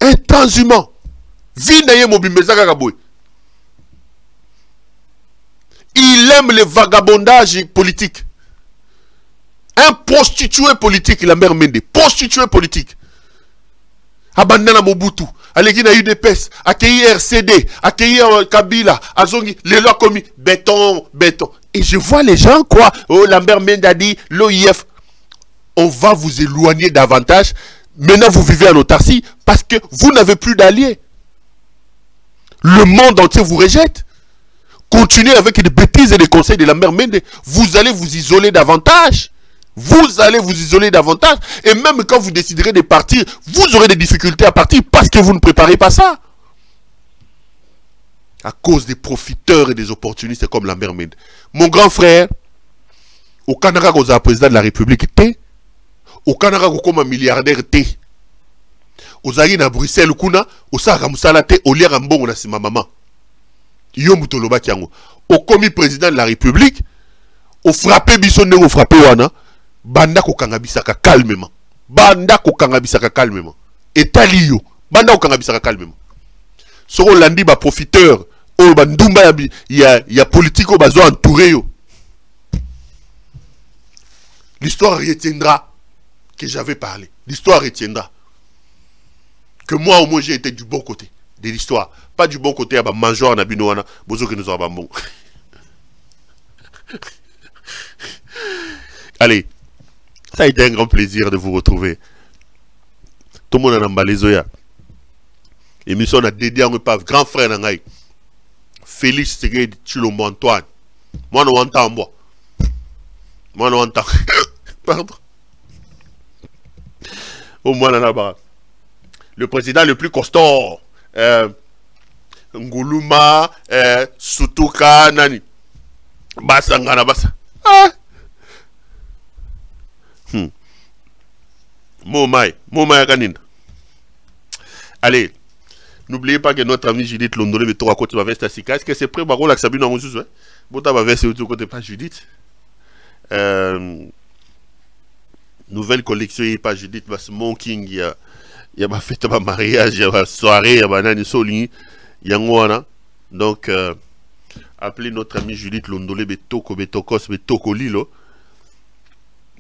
Un transhumant. Il aime le vagabondage politique. Un prostitué politique, Lambert Mende. Prostitué politique. Abandonne Mobutu. Allegina UDPS. Accueillir RCD. Accueillir Kabila. Azongi. Les lois commis. Béton. Béton. Et je vois les gens quoi. Oh, Lambert Mende a dit. L'OIF. On va vous éloigner davantage. Maintenant, vous vivez en autarcie. Parce que vous n'avez plus d'alliés. Le monde entier vous rejette. Continuez avec des bêtises et des conseils de Lambert Mende. Vous allez vous isoler davantage. Vous allez vous isoler davantage. Et même quand vous déciderez de partir, vous aurez des difficultés à partir parce que vous ne préparez pas ça. À cause des profiteurs et des opportunistes comme Lambert Mende. Mon grand frère, au Canada, vous êtes président de la République, au Canada, vous êtes comme un milliardaire, vous êtes à Bruxelles, vous êtes au lieu de ma maman. Au commis président de la République, au frappé Bissonne, au frappé Wana. Banda ko kangabisaka calmement. Banda ko kangabisaka calmement. Et talio. Banda ko kangabisaka calmement. Soro landi ba profiteur. O bandumba ya politico bazo entouré yo. L'histoire retiendra que j'avais parlé. L'histoire retiendra que moi au moins j'ai été du bon côté de l'histoire. Pas du bon côté à ba major na binoana. Bozo que nous avons bon. Allez. Ça a été un grand plaisir de vous retrouver. Tout le monde a emballé Zoya. Émission a dédié à un grand frère Nangaï. Félix Tshisekedi Tshilombo Antoine. Moi, on entend moi. Moi, on entend. Pardon. Au moins, on a le président le plus costaud, Nguluma, Sutuka, Nani, Basa Ngana Basa. Ah! Momai Kaninda. Allez, n'oubliez pas que notre ami Judith Londolé met à côté de ma veste à Sika. Est-ce que c'est prêt, Baro, la Sabine en Moussous? Bota ma veste au côté pas Judith. Nouvelle collection, il n'y a pas Judith, ma smoking, il y a ma fête, ma mariage, il y a ma soirée, il y a ma nani soli, il y a moi. Donc, appelez notre ami Judith Londolé, Betoko, Betokos, Betoko Lilo.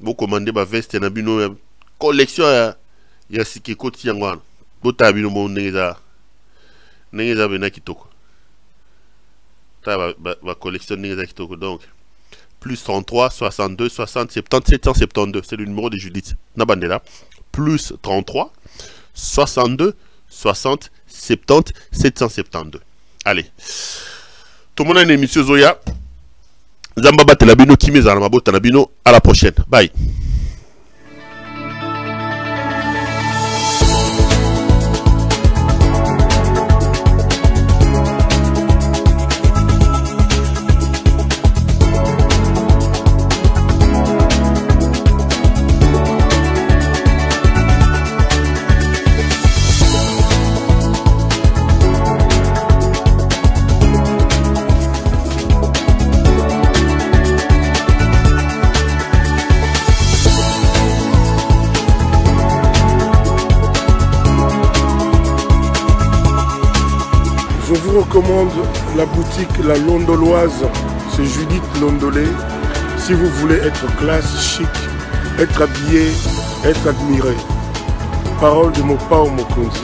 Vous commandez ma veste, il y a une collection, il y a ce qui est côté, il y a bota bino mo neza bena kitoko ta va collection neza kitoko. Donc plus 33 62 60 70 772, c'est le numéro de Judith Nabandela. Plus 33 62 60 70 772. Allez, tout le monde a une émission Zoya Zamba Batelabino Kimeza Mabota Nabino. À la prochaine, bye. Je vous recommande la boutique La Londoloise, c'est Judith Londolé. Si vous voulez être classe, chic, être habillé, être admiré. Parole de mon Pao Mokonzi.